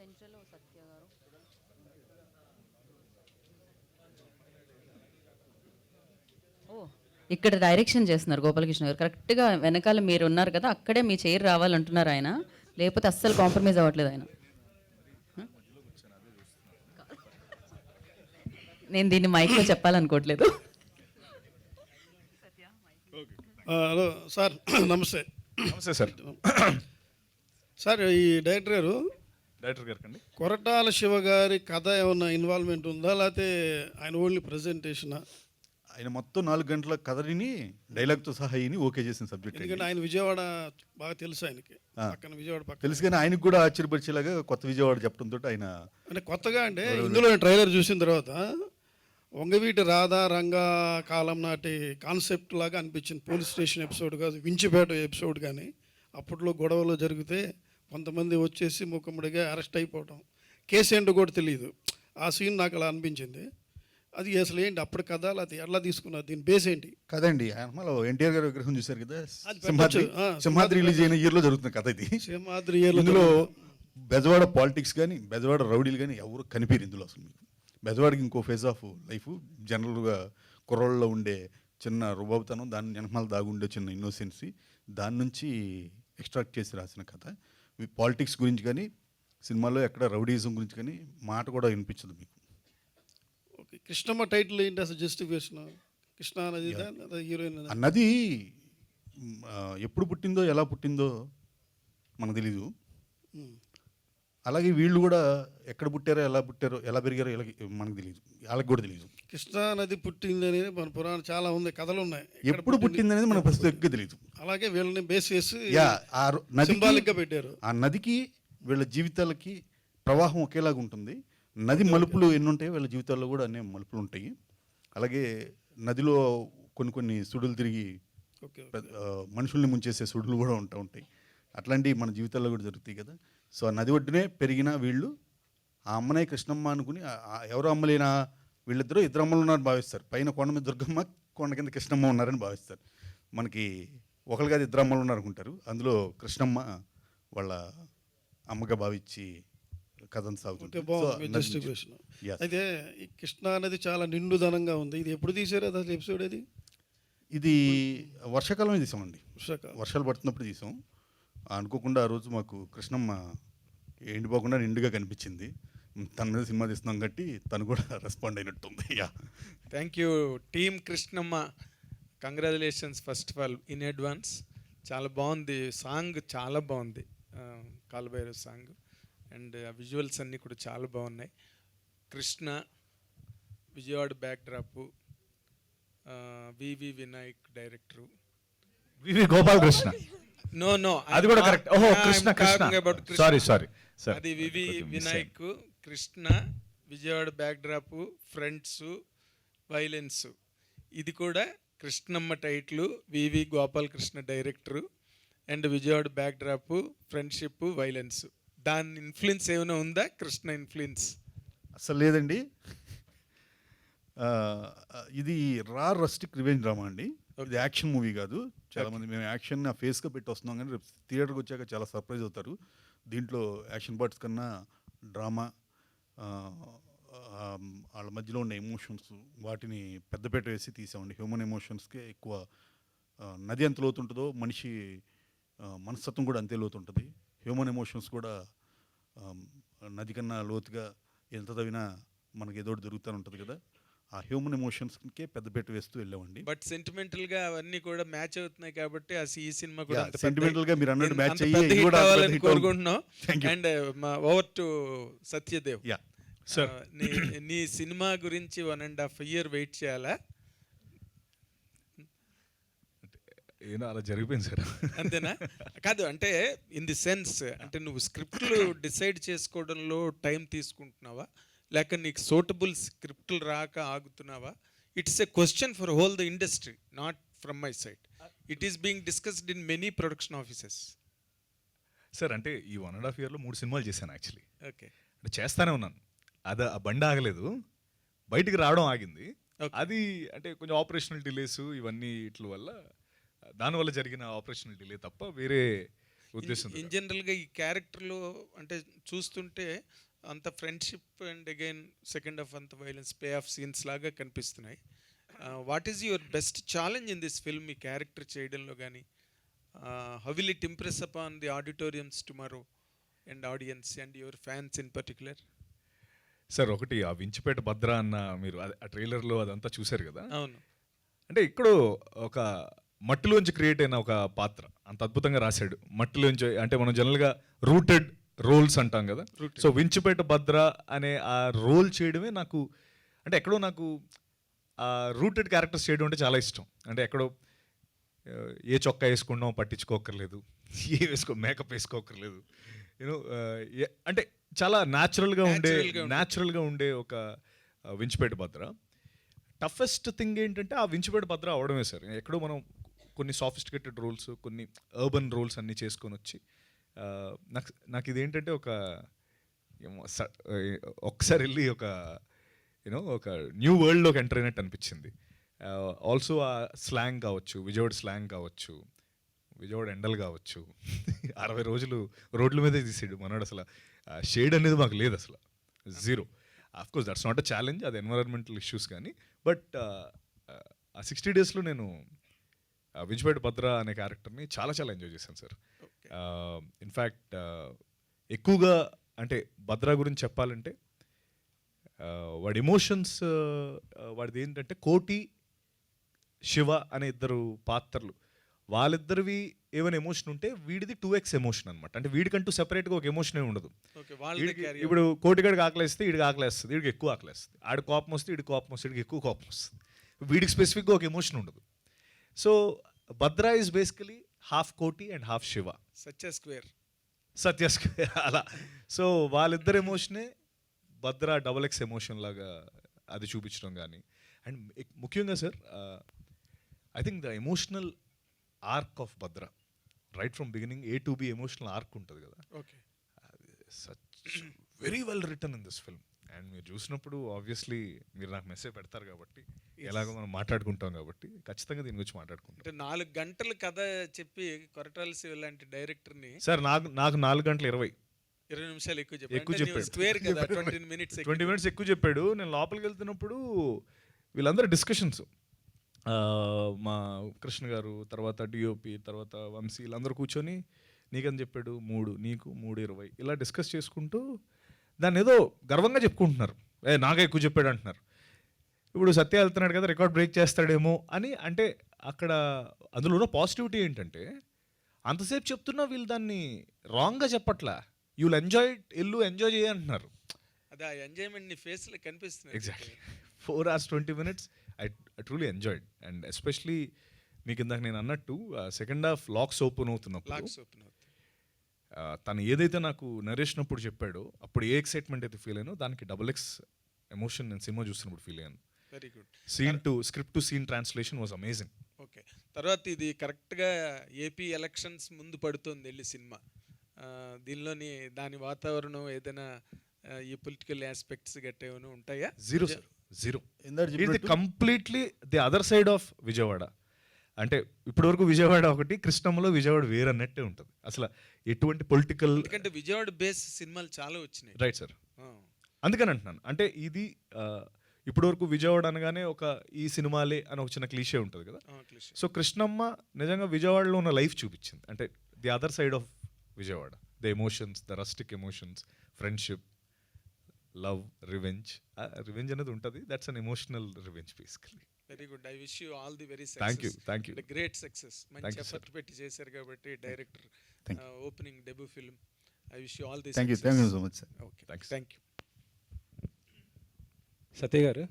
Central సత్య గారు. ఓ, ఇక్కడ direction చేస్తున్నారు గోపాలకృష్ణ గారు. కరెక్ట్గా వెనకాల మీరు ఉన్నారు కదా, అక్కడే మీ చైర్ రావాలంటున్నారు ఆయన. లేకపోతే అస్సలు కాంప్రమైజ్ అవ్వట్లేదు ఆయన. నేను దీన్ని మైక్లో చెప్పాలనుకోవట్లేదు. హలో సార్, నమస్తే. నమస్తే సార్. సార్, ఈ డైరెక్టర్ గారు కండి కొరటాల శివ గారి కథ ఏమన్నా ఇన్వాల్వ్మెంట్ ఉందా, లేకపోతే ఆయన ఓన్లీ ప్రజెంటేషనా? ఆయన మొత్తం 4 గంటల కథని డైలాగ్తో సహా అయిని ఓకే చేసిన సబ్జెక్ట్. ఎందుకంటే ఆయన విజయవాడ బాగా తెలుసు ఆయనకి, పక్కన విజయవాడ పక్కన తెలుసు, కానీ ఆయనకు కూడా ఆశ్చర్యపరిచేలాగా కొత్త విజయవాడ చెప్పడంతో ఆయన అంటే కొత్తగా అంటే ఇందులో ట్రైలర్ చూసిన తర్వాత వంగవీటి రాధా రంగా కాలం నాటి కాన్సెప్ట్ లాగా అనిపించింది. పోలీస్ స్టేషన్ ఎపిసోడ్ కాదు, వించిపేట ఎపిసోడ్. కానీ అప్పట్లో గొడవలు జరిగితే కొంతమంది వచ్చేసి మూకమ్మడిగా అరెస్ట్ అయిపోవటం, కేసు ఏంటో కూడా తెలియదు. ఆ సీన్ నాకు అలా అనిపించింది. అది అసలు ఏంటి అప్పుడు కథ, అది ఎలా తీసుకున్నారు, దీని బేస్ ఏంటి? కదండి, ఆయన ఎన్టీఆర్ గారి విగ్రహం చూశారు కదా, పెట్టొచ్చు. సింహాద్రి రిలీజ్ అయిన ఇయర్లో జరుగుతున్న కథ ఇది. సింహాద్రి ఇందులో బెజవాడ పాలిటిక్స్ కానీ బెజవాడ రౌడీలు కానీ ఎవరు కనిపించారు ఇందులో. అసలు మీకు బెజవాడికి ఇంకో ఫేజ్ ఆఫ్ లైఫ్, జనరల్గా కుర్రోళ్ళలో ఉండే చిన్న రుబాబుతనం, దాని వెనకమాల దాగుండే చిన్న ఇన్నోసెన్సీ, దాని నుంచి ఎక్స్ట్రాక్ట్ చేసి రాసిన కథ. పాలిటిక్స్ గురించి కానీ సినిమాలో ఎక్కడ రౌడీజం గురించి కానీ మాట కూడా వినిపించదు మీకు. ఓకే, కృష్ణమ్మ టైటిల్ ఏంటి అసలు జస్టిఫికేషన్? కృష్ణా నది హీరోయిన్ అన్నది ఎప్పుడు పుట్టిందో ఎలా పుట్టిందో మనకు తెలీదు. అలాగే వీళ్ళు కూడా ఎక్కడ పుట్టారో ఎలా పెరిగారో మనకు తెలియదు, వాళ్ళకి కూడా తెలియదు. కృష్ణా నది పుట్టింది అనేది మన పురాణం చాలా ఉంది, కథలు ఉన్నాయి. ఎప్పుడు పుట్టింది అనేది మనకు ప్రస్తుతం తెలియదు. అలాగే వీళ్ళని బేస్ చేసి సింబాలిక్గా పెట్టారు. ఆ నదికి వీళ్ళ జీవితాలకి ప్రవాహం ఒకేలాగా ఉంటుంది. నది మలుపులు ఎన్ని ఉంటాయి, వీళ్ళ జీవితాల్లో కూడా అనే మలుపులు ఉంటాయి. అలాగే నదిలో కొన్ని సుడులు తిరిగి మనుషుల్ని ముంచేసే సుడులు కూడా ఉంటాయి. అట్లాంటివి మన జీవితాల్లో కూడా జరుగుతాయి కదా. సో ఆ నది ఒడ్డునే పెరిగిన వీళ్ళు ఆ అమ్మనే కృష్ణమ్మ అనుకుని, ఎవరో అమ్మలేనా, వీళ్ళిద్దరూ ఇద్దరు అమ్మలు ఉన్నారని భావిస్తారు. పైన కొండ మీద దుర్గమ్మ, కొండ కింద కృష్ణమ్మ ఉన్నారని భావిస్తారు. మనకి ఒకరు కాదు ఇద్దరు అమ్మలు ఉన్నారనుకుంటారు. అందులో కృష్ణమ్మ వాళ్ళ అమ్మగా భావించి కథను సాగుతుంది. అయితే ఈ కృష్ణా నది చాలా నిండుదనంగా ఉంది. ఇది ఎప్పుడు తీసారు అది ఎపిసోడ్? ఇది వర్షాకాలమే తీసామండి. వర్షాలు పడుతున్నప్పుడు తీసాం. అనుకోకుండా ఆ రోజు మాకు కృష్ణమ్మ ఎండిపోకుండా నిండుగా కనిపించింది. తన మీద సినిమా తీస్తున్నాం కాబట్టి తను కూడా రెస్పాండ్ అయినట్టుంది. Thank you team Krishnamma, congratulations first of all in advance. చాలా బాగుంది సాంగ్, చాలా బాగుంది కాలభైరవ్ సాంగ్. అండ్ విజువల్స్ అన్నీ కూడా చాలా బాగున్నాయి. Krishna, Vijayawada backdrop, V V Vinayak director, V V Gopalakrishna. No అది కూడా కరెక్ట్. ఓహో, కృష్ణ. సారీ. అది V V Vinayak, Krishna, Vijayawada backdrop, friends, violence. ఇది కూడా Krishnamma title, V V Gopalakrishna director, and Vijayawada backdrop, friendship, violence. దాని ఇన్ఫ్లుయెన్స్ ఏమైనా ఉందా? కృష్ణ ఇన్ఫ్లుయెన్స్ అసలు లేదండి. ఇది రస్టిక్ రివెంజ్ డ్రామా అండి. ఇది యాక్షన్ మూవీ కాదు. చాలామంది మేము యాక్షన్ ఆ ఫేస్గా పెట్టి వస్తున్నాం, కానీ రేపు థియేటర్కి వచ్చాక చాలా సర్ప్రైజ్ అవుతారు. దీంట్లో యాక్షన్ పార్ట్స్ కన్నా డ్రామా, వాళ్ళ మధ్యలో ఉన్న ఎమోషన్స్, వాటిని పెద్దపేట వేసి తీసామండి. హ్యూమన్ ఎమోషన్స్కే ఎక్కువ. నది ఎంత లోతుంటుందో మనిషి మనస్తత్వం కూడా అంతే లోతుంటుంది. హ్యూమన్ ఎమోషన్స్ కూడా నది కన్నా లోతుగా ఎంత తవ్వినా మనకి ఏదో జరుగుతూ ఉంటుంది కదా. ఆ హ్యూమన్ ఎమోషన్స్కే పెద్దపేట వేస్తూ వెళ్ళామండి. బట్ సెంటిమెంటల్గా అవన్నీ కూడా మ్యాచ్ అవుతున్నాయి కాబట్టి ఈ సినిమా కూడా సెంటిమెంటల్గా మీరు అన్నట్టు మ్యాచ్ కోరుకుంటున్నాం. And over to Satyadev. నీ సినిమా గురించి 1.5 year వెయిట్ చేయాలా? ఏదో అలా జరిగిపోయింది సార్. అంతేనా? కాదు, అంటే ఇన్ ది సెన్స్, అంటే నువ్వు స్క్రిప్ట్లు డిసైడ్ చేసుకోవడంలో టైం తీసుకుంటున్నావా, లేక నీకు సూటబుల్ స్క్రిప్ట్లు రాక ఆగుతున్నావా? It's a question for whole the industry, not from my side. It is being discussed in many production offices. Sir అంటే ఈ 1.5 yearలో 3 సినిమాలు చేశాను యాక్చువల్లీ. ఓకే, అంటే చేస్తానే ఉన్నాను. ఆ బండి ఆగలేదు, బయటికి రావడం ఆగింది. అది అంటే కొంచెం ఆపరేషనల్ డిలేస్ ఇవన్నీ ఇట్ల వల్ల, దానివల్ల జరిగిన ఆపరేషనల్ డిలే తప్ప వేరే ఉద్దేశం. ఇన్ జనరల్గా ఈ క్యారెక్టర్లో అంటే చూస్తుంటే అంత friendship and again second half అంత వైలెన్స్ పే ఆఫ్ సీన్స్ లాగా కనిపిస్తున్నాయి. What is your best challenge in this film ఈ క్యారెక్టర్ చేయడంలో కానీ? How will it impress upon the auditoriums tomorrow and audience and your fans in particular? Sir ఒకటి ఆ వించిపేట భద్ర అన్న మీరు ఆ ట్రైలర్లో అదంతా చూశారు కదా. అవును. అంటే ఇక్కడ ఒక మట్టిలోంచి క్రియేట్ అయిన ఒక పాత్ర అంత అద్భుతంగా రాశాడు. మట్టిలోంచి అంటే మనం జనరల్గా రూటెడ్ రోల్స్ అంటాం కదా. సో వించిపేట భద్ర అనే ఆ రోల్ చేయడమే నాకు అంటే ఎక్కడో నాకు ఆ రూటెడ్ క్యారెక్టర్స్ చేయడం అంటే చాలా ఇష్టం. అంటే ఎక్కడో ఏ చొక్కా వేసుకున్నాం పట్టించుకోకర్లేదు, ఏ మేకప్ వేసుకోకర్లేదు, యూనో అంటే చాలా న్యాచురల్గా ఉండే ఒక వించిపేట భద్ర. టఫెస్ట్ థింగ్ ఏంటంటే ఆ వించిపేట భద్ర అవడమే సార్. ఎక్కడో మనం కొన్ని సాఫిస్టికేటెడ్ రోల్స్, కొన్ని అర్బన్ రోల్స్ అన్నీ చేసుకొని వచ్చి నాకు ఇదేంటంటే ఒకసారి వెళ్ళి ఒక న్యూ వరల్డ్లోకి ఎంటర్ అయినట్టు అనిపించింది. ఆల్సో ఆ స్లాంగ్ కావచ్చు, విజయవాడ స్లాంగ్ కావచ్చు, విజయవాడ ఎండలు కావచ్చు, 60 రోజులు రోడ్ల మీదే తీసాడు మనోడు. అసలు షేడ్ అనేది మాకు లేదు అసలు, zero. Course that's not a challenge, అది ఎన్వైరన్మెంటల్ ఇష్యూస్ కానీ. బట్ ఆ 60 డేస్లో నేను వించిపేట భద్ర అనే క్యారెక్టర్ని చాలా చాలా ఎంజాయ్ చేశాను సార్. ఇన్ఫ్యాక్ట్ ఎక్కువగా అంటే భద్ర గురించి చెప్పాలంటే వాడి ఎమోషన్స్, వాడిది ఏంటంటే కోటి, శివ అనే ఇద్దరు పాత్రలు, వాళ్ళిద్దరివి ఏమైనా ఎమోషన్ ఉంటే వీడిది 2x ఎమోషన్ అనమాట. అంటే వీడికంటూ సెపరేట్గా ఒక ఎమోషన్ ఉండదు. ఇప్పుడు కోటిగాడికి ఆకలేస్తే వీడికి ఆకలేస్తుంది, వీడికి ఎక్కువ ఆకలేస్తుంది. ఆడి కోపం వస్తే వీడికి కోపం వస్తుంది, వీడికి ఎక్కువ కోపం వస్తుంది. వీడికి స్పెసిఫిక్గా ఒక ఎమోషన్ ఉండదు. So Bhadra is basically half Koti and half Shiva, Satya square అలా. సో వాళ్ళిద్దరు ఎమోషనే భద్ర XX ఎమోషన్ లాగా అది చూపించడం కానీ. అండ్ ముఖ్యంగా sir I think the emotional arc of Bhadra right from beginning A to B emotional arc ఉంటుంది కదా. Such very well return in this film. And మీరు చూసినప్పుడు ఆబ్వియస్లీ మీరు నాకు మెసేజ్ పెడతారు కాబట్టి, ఎలాగో మనం మాట్లాడుకుంటాం కాబట్టి ఖచ్చితంగా దీని గురించి మాట్లాడుకుంటాం. అంటే 4 గంటలు కథ చెప్పి కొరటాల శివ లాంటి డైరెక్టర్ని సార్ నాకు 4 గంటల 20 నిమిషాలు ఎక్కువ ఎక్కువ చెప్పాడు. స్క్వేర్ కదా, 20 minutes ఎక్కువ చెప్పాడు. నేను లోపలికి వెళ్తున్నప్పుడు వీళ్ళందరూ డిస్కషన్స్, మా కృష్ణ గారు, తర్వాత డిఓపి, తర్వాత వంశీ, వీళ్ళందరూ కూర్చొని నీకని చెప్పాడు 3, నీకు 3:20 ఇలా డిస్కస్ చేసుకుంటూ దాన్ని ఏదో గర్వంగా చెప్పుకుంటున్నారు. నాకే ఎక్కువ చెప్పాడు అంటున్నారు. ఇప్పుడు సత్య వెళ్తున్నాడు కదా, రికార్డ్ బ్రేక్ చేస్తాడేమో అని. అంటే అక్కడ అందులో ఉన్న పాజిటివిటీ ఏంటంటే అంతసేపు చెప్తున్నా వీళ్ళు దాన్ని రాంగ్గా చెప్పట్లా. You will enjoy it, enjoy చేయంటున్నారు. అదే ఆ ఎంజాయ్మెంట్ నీ ఫేస్లో కనిపిస్తుంది. Exactly 4 hours 20 minutes I truly enjoyed. And especially మీకు ఇందాక నేను అన్నట్టు సెకండ్ హాఫ్ లాక్స్ ఓపెన్ అవుతున్నప్పుడు తను ఏదైతే నాకు నరేషినప్పుడు చెప్పాడో అప్పుడు ఏ ఎక్సైట్మెంట్ అయితే ఫీల్ అయినో దానికి XX ఎమోషన్ నేను సినిమా చూస్తున్నప్పుడు ఫీల్ అయ్యాను. Very good. Script to scene translation was amazing. Okay. తర్వాత ఇది కరెక్ట్గా ఏపీ ఎలక్షన్స్ ముందు పడుతుంది వెళ్ళి సినిమా. దీనిలోని దాని వాతావరణం ఏదైనా ఈ పొలిటికల్ ఆస్పెక్ట్స్ గట్ట ఏమైనా ఉంటాయా? జీరో. ఇది completely the other side of Vijayawada. అంటే ఇప్పటివరకు విజయవాడ ఒకటి, కృష్ణమ్మలో విజయవాడ వేరే అన్నట్టే ఉంటుంది. అసలు ఎటువంటి పొలిటికల్, ఎందుకంటే విజయవాడ బేస్ సినిమాలు చాలా వచ్చినాయి. Right sir. అందుకని అంటున్నాను. అంటే ఇది ఇప్పటివరకు విజయవాడ అనగానే ఒక ఈ సినిమాలే అని ఒక చిన్న క్లీషే ఉంటుంది కదా. సో కృష్ణమ్మ నిజంగా విజయవాడలో ఉన్న లైఫ్ చూపించింది. అంటే the other side of Vijayawada, the emotions, the rustic emotions, friendship, love, revenge అనేది ఉంటుంది. That's an emotional revenge basically. Very good. I wish you all the very success. Thank you. Great success. మంచి effort పెట్టి చేశారు కాబట్టి director opening debut film. I wish you all the success. Thank you so much sir. Okay, thank you. Satya garu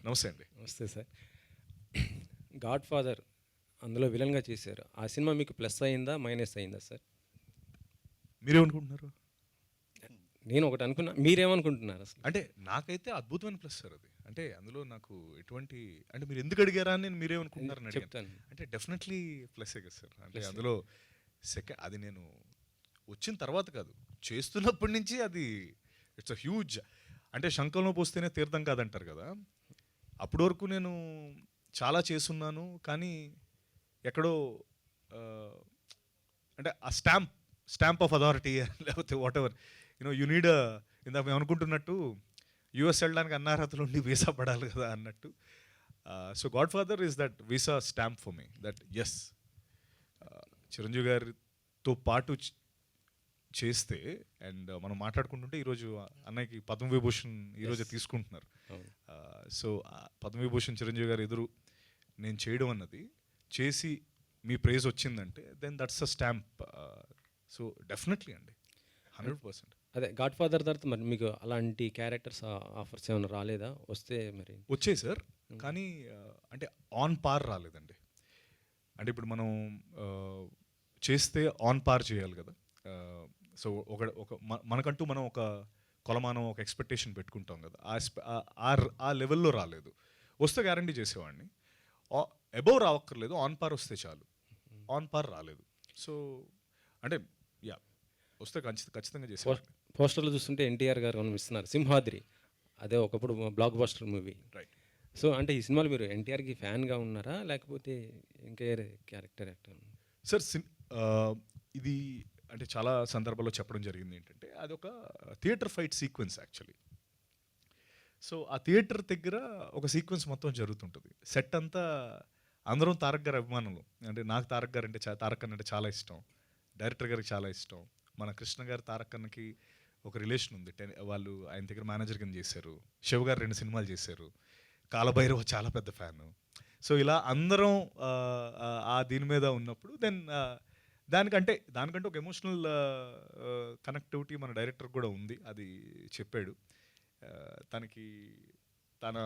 నమస్తే అండి. నమస్తే sir. God father అందులో విలన్గా చేశారు. ఆ సినిమా మీకు ప్లస్ అయిందా మైనస్ అయిందా సార్? మీరేమనుకుంటున్నారు? నేను ఒకటి అనుకున్నా, మీరేమనుకుంటున్నారు అసలు? అంటే నాకైతే అద్భుతమైన ప్లస్ సార్ అది. అంటే అందులో నాకు ఎటువంటి, అంటే మీరు ఎందుకు అడిగారా అని నేను మీరేమనుకుంటున్నారని చెప్తాను. అంటే డెఫినెట్లీ ప్లస్సే కదా సార్. అంటే అందులో అది నేను వచ్చిన తర్వాత కాదు, చేస్తున్నప్పటి నుంచి అది ఇట్స్ అ హ్యూజ్. అంటే శంఖంలో పోస్తేనే తీర్థం కాదంటారు కదా. అప్పటి వరకు నేను చాలా చేస్తున్నాను కానీ ఎక్కడో అంటే ఆ స్టాంప్ స్టాంప్ ఆఫ్ అథారిటీ లేకపోతే వాట్ ఎవర్ యూ నీడ్ ఇందాక మేము అనుకుంటున్నట్టు యూఎస్ వెళ్ళడానికి అర్హతలు ఉండి వీసా పడాలి కదా అన్నట్టు. So Godfather is that visa stamp for me that's Chiranjeevi గారితో పాటు చేస్తే అండ్ మనం మాట్లాడుకుంటుంటే ఈరోజు అన్నయ్యకి పద్మవిభూషణ్ ఈరోజు తీసుకుంటున్నారు. సో పద్మవిభూషణ్ చిరంజీవి గారు ఎదురు నేను చేయడం అన్నది చేసి మీ ప్రైజ్ వచ్చిందంటే then that's a stamp. So definitely అండి 100%. అదే గాడ్ ఫాదర్ తర్వాత మరి మీకు అలాంటి క్యారెక్టర్స్ ఆఫర్స్ ఏమైనా రాలేదా? వస్తే మరి వచ్చాయి సార్, కానీ అంటే ఆన్ పార్ రాలేదండి. అంటే ఇప్పుడు మనం చేస్తే ఆన్ పార్ చేయాలి కదా. సో మనకంటూ మనం ఒక కొలమానం ఒక ఎక్స్పెక్టేషన్ పెట్టుకుంటాం కదా, ఆ లెవెల్లో రాలేదు. వస్తే గ్యారంటీ చేసేవాడిని. అబౌవ్ రావక్కర్లేదు, ఆన్ పార్ వస్తే చాలు. ఆన్ పార్ రాలేదు. సో అంటే యా వస్తే ఖచ్చితంగా చేసేవాడిని. పోస్టర్లు చూస్తుంటే ఎన్టీఆర్ గారు కనిపిస్తున్నారు, సింహాద్రి, అదే ఒకప్పుడు block buster movie. Right. So అంటే ఈ సినిమాలో మీరు ఎన్టీఆర్కి ఫ్యాన్గా ఉన్నారా లేకపోతే ఇంకా క్యారెక్టర్ యాక్టర్? సార్ ఇది అంటే చాలా సందర్భాల్లో చెప్పడం జరిగింది ఏంటంటే అదొక theatre fight sequence actually. So ఆ థియేటర్ దగ్గర ఒక సీక్వెన్స్ మొత్తం జరుగుతుంటుంది. సెట్ అంతా అందరం తారక్ గారి అభిమానులు. అంటే నాకు తారక్ గారు అంటే తారక్ అన్న అంటే చాలా ఇష్టం, డైరెక్టర్ గారికి చాలా ఇష్టం. మన కృష్ణ గారు తారక్ అన్నకి ఒక రిలేషన్ ఉంది. వాళ్ళు ఆయన దగ్గర మేనేజర్ కింద చేశారు. శివ గారు 2 సినిమాలు చేశారు. కాలభైరవ చాలా పెద్ద ఫ్యాను. సో ఇలా అందరం ఆ దీని మీద ఉన్నప్పుడు దెన్ దానికంటే ఒక ఎమోషనల్ కనెక్టివిటీ మన డైరెక్టర్ కూడా ఉంది. అది చెప్పాడు. తనకి తన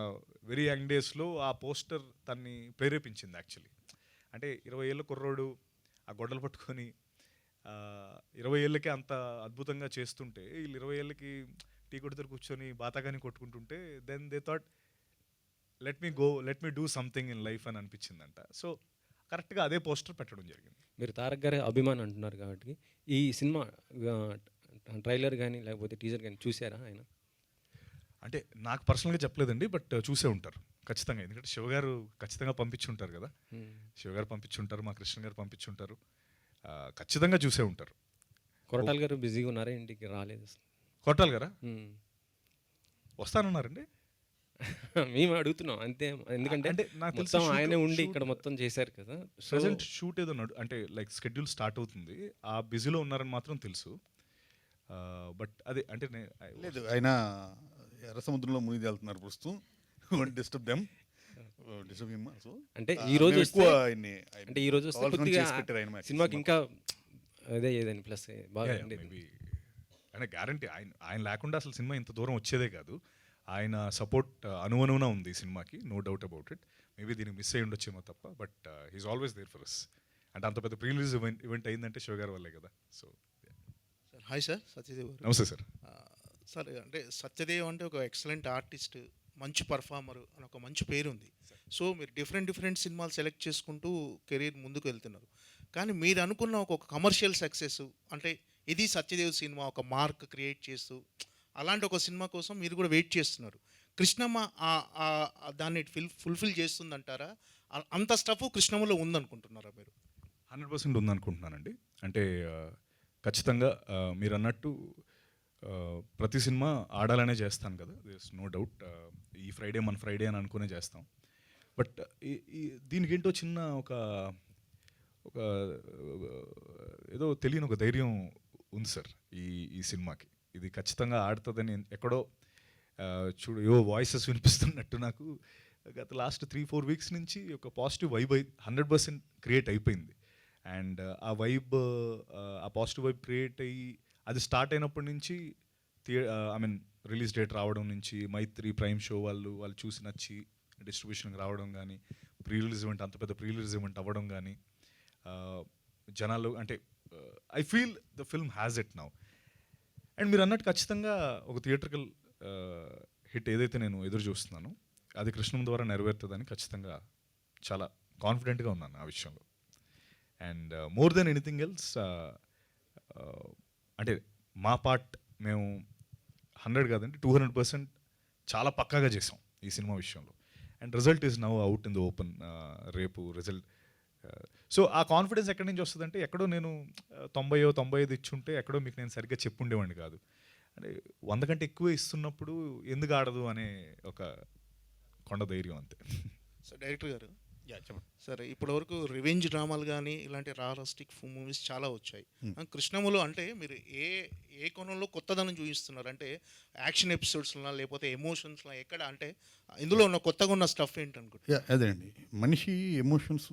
వెరీ యంగ్ డేస్లో ఆ పోస్టర్ తన్ని ప్రేరేపించింది యాక్చువల్లీ. అంటే 20 ఏళ్ళ కుర్రోడు ఆ గొడ్డలు పట్టుకొని 20 ఏళ్ళకి అంత అద్భుతంగా చేస్తుంటే వీళ్ళు 20 ఏళ్ళకి టీ కొడుతులు కూర్చొని బాతాగాని కొట్టుకుంటుంటే then they thought let me do something in life అని అనిపించిందంట. సో కరెక్ట్గా అదే పోస్టర్ పెట్టడం జరిగింది. మీరు తారక్ గారి అభిమానం అంటున్నారు కాబట్టి ఈ సినిమా ట్రైలర్ కానీ లేకపోతే టీజర్ కానీ చూసారా ఆయన? అంటే నాకు పర్సనల్గా చెప్పలేదండి, బట్ చూసే ఉంటారు ఖచ్చితంగా. ఎందుకంటే శివ గారు ఖచ్చితంగా పంపించుంటారు కదా. శివ గారు పంపించుంటారు, మా కృష్ణ గారు పంపించుంటారు, ఖచ్చితంగా చూసే ఉంటారు. కొరటాల గారు బిజీగా ఉన్నారా, ఇంటికి రాలేదు అసలు? కొట్టాలి గారా వస్తానన్నారండి. మేము అడుగుతున్నాం అంతే, ఎందుకంటే అంటే నాకు తెలిసి మొత్తం ఆయనే ఉండి ఇక్కడ మొత్తం చేశారు కదా. ప్రెసెంట్ షూట్ ఏదో అంటే లైక్ షెడ్యూల్ స్టార్ట్ అవుతుంది, ఆ బిజీలో ఉన్నారని మాత్రం తెలుసు. బట్ అదే అంటే లేదు, ఆయన ఎర్ర సముద్రంలో మునిగి వెళ్తున్నారు ప్రస్తుతం. Disturb them, disturb him. So అంటే ఈ రోజు ఎక్కువ అంటే ఈ రోజు వస్తే కొద్దిగా సినిమాకి ఇంకా అదే ఏదని ప్లస్ బాగా మేబీ అంటే గ్యారంటీ ఆయన లేకుండా అసలు సినిమా ఇంత దూరం వచ్చేదే కాదు. ఆయన సపోర్ట్ అనువనువున ఉంది ఈ సినిమాకి, no doubt about it. Maybe దీనికి మిస్ అయ్యి ఉండొచ్చేమో తప్ప, but he's always there for us. అంటే అంత పెద్ద ప్రీ రిలీజ్ ఈవెంట్ అయిందంటే శివ గారి వల్లే కదా. So sir hi sir, Satyadev గారు. నమస్తే సార్. సార్ అంటే సత్యదేవ్ అంటే ఒక ఎక్సలెంట్ ఆర్టిస్ట్, మంచి పర్ఫార్మర్ అని ఒక మంచి పేరు ఉంది. సో మీరు డిఫరెంట్ సినిమాలు సెలెక్ట్ చేసుకుంటూ కెరీర్ ముందుకు వెళ్తున్నారు. కానీ మీరు అనుకున్న ఒక కమర్షియల్ సక్సెస్ అంటే ఇది సత్యదేవ్ సినిమా ఒక మార్క్ క్రియేట్ చేస్తూ అలాంటి ఒక సినిమా కోసం మీరు కూడా వెయిట్ చేస్తున్నారు. కృష్ణమ్మ దాన్ని ఫుల్ఫిల్ చేస్తుందంటారా? అంత స్టఫ్ కృష్ణమ్మలో ఉందనుకుంటున్నారా మీరు? 100% ఉందనుకుంటున్నానండి. అంటే ఖచ్చితంగా మీరు అన్నట్టు ప్రతి సినిమా ఆడాలనే చేస్తాను కదా, దిస్ నో డౌట్. ఈ ఫ్రైడే మన ఫ్రైడే అని అనుకునే చేస్తాం. బట్ దీనికి ఏంటో చిన్న ఒక ఏదో తెలియని ఒక ధైర్యం ఉంది సార్ ఈ సినిమాకి. ఇది ఖచ్చితంగా ఆడుతుందని ఎక్కడో ఏవో వాయిసెస్ వినిపిస్తున్నట్టు నాకు గత లాస్ట్ 3-4 వీక్స్ నుంచి ఒక పాజిటివ్ వైబ్ 100% క్రియేట్ అయిపోయింది. అండ్ ఆ పాజిటివ్ వైబ్ క్రియేట్ అయ్యి అది స్టార్ట్ అయినప్పటి నుంచి రిలీజ్ డేట్ రావడం నుంచి మైత్రి ప్రైమ్ షో వాళ్ళు చూసి నచ్చి డిస్ట్రిబ్యూషన్కి రావడం కానీ, ప్రీ రిలీజ్ ఈవెంట్ అంత పెద్ద ప్రీ రిలీజ్ ఈవెంట్ అవ్వడం కానీ, జనాలు అంటే I feel the film has it now. And మీరు అన్నట్టు ఖచ్చితంగా ఒక థియేట్రికల్ హిట్ ఏదైతే నేను ఎదురు చూస్తున్నానో అది కృష్ణం ద్వారా నెరవేరుతుందని ఖచ్చితంగా చాలా కాన్ఫిడెంట్గా ఉన్నాను ఆ విషయంలో. And more than anything else అంటే మా పార్ట్ మేము 100 కాదండి 200% చాలా పక్కాగా చేసాం ఈ సినిమా విషయంలో. And result is now out in the open. రేపు రిజల్ట్ సో ఆ కాన్ఫిడెన్స్ ఎక్కడి నుంచి వస్తుందంటే ఎక్కడో నేను 90-95 ఇచ్చుంటే ఎక్కడో మీకు నేను సరిగ్గా చెప్పుండేవాడిని కాదు. అంటే 100 కంటే ఎక్కువ ఇస్తున్నప్పుడు ఎందుకు ఆడదు అనే ఒక కొండ ధైర్యం అంతే. సో డైరెక్టర్ గారు చెప్పండి. సరే ఇప్పటివరకు రివెంజ్ డ్రామాలు కానీ ఇలాంటి రారస్టిక్ మూవీస్ చాలా వచ్చాయి. కృష్ణములో అంటే మీరు ఏ కోణంలో కొత్తదనం చూపిస్తున్నారు? అంటే యాక్షన్ ఎపిసోడ్స్లా లేకపోతే ఎమోషన్స్లా ఎక్కడ అంటే ఇందులో ఉన్న కొత్తగా ఉన్న స్టఫ్ ఏంటనుకుంటున్నారు? అదేనండి, మనిషి ఎమోషన్స్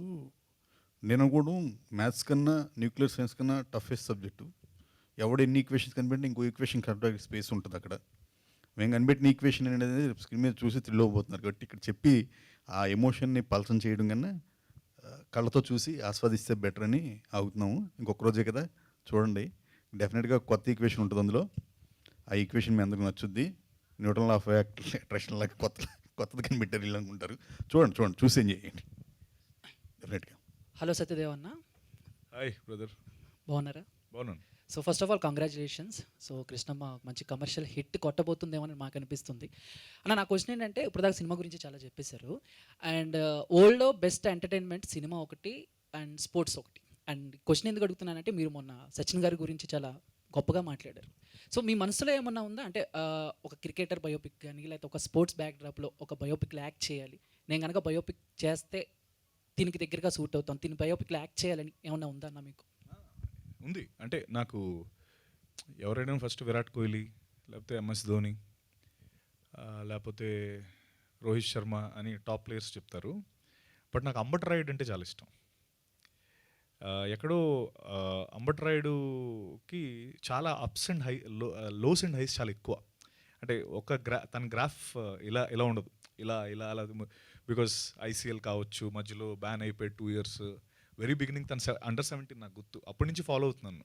నేను కూడా మ్యాథ్స్ కన్నా న్యూక్లియర్ సైన్స్ కన్నా టఫెస్ట్ సబ్జెక్టు. ఎవడు ఎన్ని ఈక్వేషన్స్ కనిపెట్టి ఇంకో ఈక్వేషన్ కరెక్ట్గా స్పేస్ ఉంటుంది అక్కడ. మేము కనిపెట్టిన ఈక్వేషన్ అనేది స్క్రీన్ మీద చూసి థ్రిల్ కాబట్టి ఇక్కడ చెప్పి ఆ ఎమోషన్ని పల్సం చేయడం కన్నా కళ్ళతో చూసి ఆస్వాదిస్తే బెటర్ అని ఆగుతున్నాము. ఇంకొక రోజే కదా, చూడండి. డెఫినెట్గా కొత్త ఈక్వేషన్ ఉంటుంది అందులో. ఆ ఈక్వేషన్ మీ అందరికి నచ్చుద్ది. న్యూటన్ లా ఆఫ్ అట్రాక్షన్ లాగా కొత్తది కనిపెట్టారు వీళ్ళు అనుకుంటారు. చూడండి చూసి ఏం చేయండి డెఫినెట్గా. హలో సత్యదేవ్ అన్న, హాయ్ బ్రదర్, బాగున్నారా? బాగున్నాను. So first of all congratulations. So Krishnamma మంచి కమర్షియల్ హిట్ కొట్టబోతుందేమో అని మాకు అనిపిస్తుంది అన్న. నా క్వశ్చన్ ఏంటంటే, ఇప్పుడు దాకా సినిమా గురించి చాలా చెప్పేశారు. అండ్ ఓల్డ్లో బెస్ట్ ఎంటర్టైన్మెంట్ సినిమా ఒకటి అండ్ స్పోర్ట్స్ ఒకటి. అండ్ క్వశ్చన్ ఎందుకు అడుగుతున్నానంటే, మీరు మొన్న సచిన్ గారి గురించి చాలా గొప్పగా మాట్లాడారు. సో మీ మనసులో ఏమన్నా ఉందా అంటే ఒక క్రికెటర్ బయోపిక్ కానీ లేకపోతే ఒక స్పోర్ట్స్ బ్యాక్డ్రాప్లో ఒక బయోపిక్లో యాక్ట్ చేయాలి, నేను కనుక బయోపిక్ చేస్తే దీనికి దగ్గరగా సూట్ అవుతాం, దీని బయోపిక్లో యాక్ట్ చేయాలని ఏమన్నా ఉందా అన్న మీకు? ఉంది. అంటే నాకు ఎవరైనా ఫస్ట్ విరాట్ కోహ్లీ, లేకపోతే ఎంఎస్ ధోని, లేకపోతే రోహిత్ శర్మ అని టాప్ ప్లేయర్స్ చెప్తారు. బట్ నాకు అంబట్ రాయుడు అంటే చాలా ఇష్టం. ఎక్కడో అంబట్ రాయుడుకి చాలా ups and lows and highs చాలా ఎక్కువ. అంటే తన గ్రాఫ్ ఇలా ఉండదు, ఇలా అలా. బికాస్ ఐసీఎల్ కావచ్చు, మధ్యలో బ్యాన్ అయిపోయి 2 years. వెరీ బిగినింగ్ తను అండర్ 17 నాకు గుర్తు, అప్పటి నుంచి ఫాలో అవుతున్నాను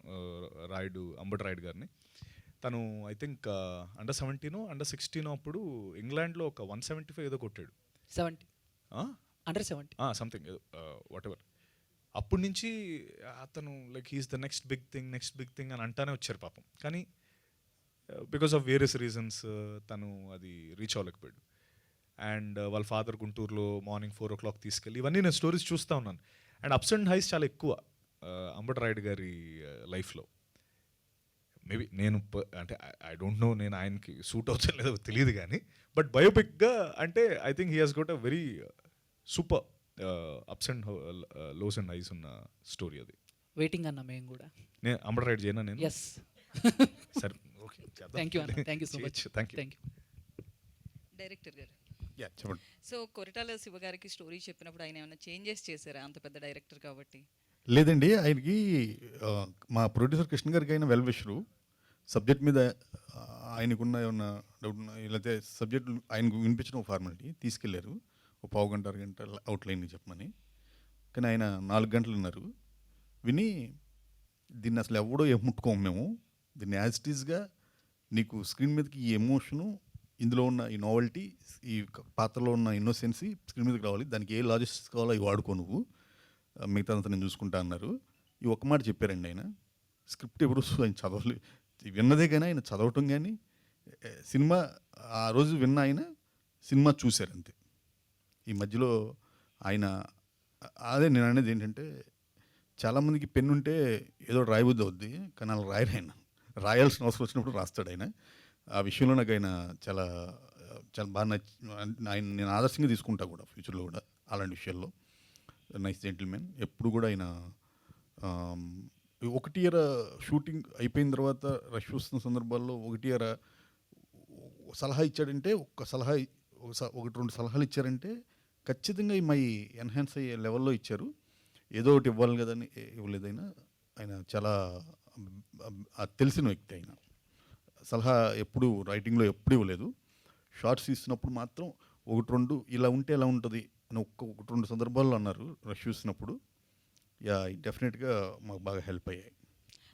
అంబట్ రాయుడు గారిని. తను ఐ థింక్ అండర్ 17 అండర్ 16 అప్పుడు ఇంగ్లాండ్లో ఒక 175 ఏదో కొట్టాడు. 70 అండర్ 70 సంథింగ్ ఏదో వాట్ ఎవర్. అప్పటి నుంచి అతను like he's the next big thing అని అంటానే వచ్చారు పాపం. కానీ బికాస్ ఆఫ్ వేరియస్ రీజన్స్ తను అది రీచ్ అవ్వలేకపోయాడు. అండ్ వాళ్ళ ఫాదర్ గుంటూరులో మార్నింగ్ 4 o'clock తీసుకెళ్ళి, ఇవన్నీ నేను స్టోరీస్ చూస్తూ ఉన్నాను. అండ్ అప్స్ అండ్ హైస్ చాలా ఎక్కువ అంబట్ రాయుడు గారి లైఫ్లో. మేబీ నేను అంటే ఐ డోంట్ నో, నేను ఆయనకి సూట్ అవుతా లేదో తెలియదు కానీ, బట్ బయోపిక్గా అంటే I think he has got a very super ups and lows and highs ఉన్న స్టోరీ అది. వెయిటింగ్ అన్న మేము కూడా. నేను అంబట్ రాయుడు చేయనా నేను? ఎస్. సరే, ఓకే, థ్యాంక్ యూ అన్న, thank you so much. Thank you. Director గారు, చెప్పండి. సో కొరటాల శివ గారికి స్టోరీ చెప్పినప్పుడు ఆయన ఏమైనా చేంజెస్ చేశారా? అంత పెద్ద డైరెక్టర్ కాబట్టి. లేదండి, ఆయనకి మా ప్రొడ్యూసర్ కృష్ణ గారికి అయిన వెల్ విషరు. సబ్జెక్ట్ మీద ఆయనకున్న ఏమన్నా డౌట్ లేకపోతే సబ్జెక్ట్ ఆయనకు వినిపించిన ఒక ఫార్మాలిటీ తీసుకెళ్లారు, ఒక 1.5 గంట 2 గంటల అవుట్లైన్ చెప్పమని. కానీ ఆయన 4 గంటలు విన్నారు. విని దీన్ని అసలు ఎవడో ముట్టుకోము మేము, దీన్ని యాజ్ ఇట్ ఈస్గా నీకు స్క్రీన్ మీదకి ఈ ఎమోషను, ఇందులో ఉన్న ఈ నావెల్టీ, ఈ పాత్రలో ఉన్న ఇన్నోసెన్సీ స్క్రీన్ మీదకి రావాలి, దానికి ఏ లాజిస్టిక్స్ కావాలో అవి వాడుకో, నువ్వు మిగతా అంతా నేను చూసుకుంటా అన్నారు. ఈ ఒక్క మాట చెప్పారండి ఆయన. స్క్రిప్ట్ ఎప్పుడు ఆయన చదవలేదు, విన్నదే కానీ ఆయన చదవటం కానీ, సినిమా ఆ రోజు విన్న ఆయన సినిమా చూశారు అంతే. ఈ మధ్యలో ఆయన అదే నేను అనేది ఏంటంటే, చాలామందికి పెన్ను ఉంటే ఏదో రాయబుద్ధి అవుద్ది, కానీ అలా రాయరు ఆయన. రాయాల్సిన అవసరం వచ్చినప్పుడు రాస్తాడు ఆయన. ఆ విషయంలో నాకు ఆయన చాలా బాగా ఆయన నేను ఆదర్శంగా తీసుకుంటా కూడా ఫ్యూచర్లో కూడా అలాంటి విషయాల్లో. Nice gentlemen. ఎప్పుడు కూడా ఆయన 1 year షూటింగ్ అయిపోయిన తర్వాత రష్ వస్తున్న సందర్భాల్లో 1 year సలహా ఇచ్చాడంటే, ఒకటి 2 సలహాలు ఇచ్చారంటే ఖచ్చితంగా మై ఎన్హాన్స్ అయ్యే లెవెల్లో ఇచ్చారు. ఏదో ఒకటి ఇవ్వాలి కదని ఇవ్వలేదైనా. ఆయన చాలా తెలిసిన వ్యక్తి. ఆయన సలహా ఎప్పుడు రైటింగ్లో ఎప్పుడు ఇవ్వలేదు. షార్ట్స్ ఇస్తున్నప్పుడు మాత్రం 1-2 ఇలా ఉంటే ఎలా ఉంటుంది అని 1-2 సందర్భాల్లో అన్నారు రష్ చూసినప్పుడు. డెఫినెట్గా మాకు బాగా హెల్ప్ అయ్యాయి.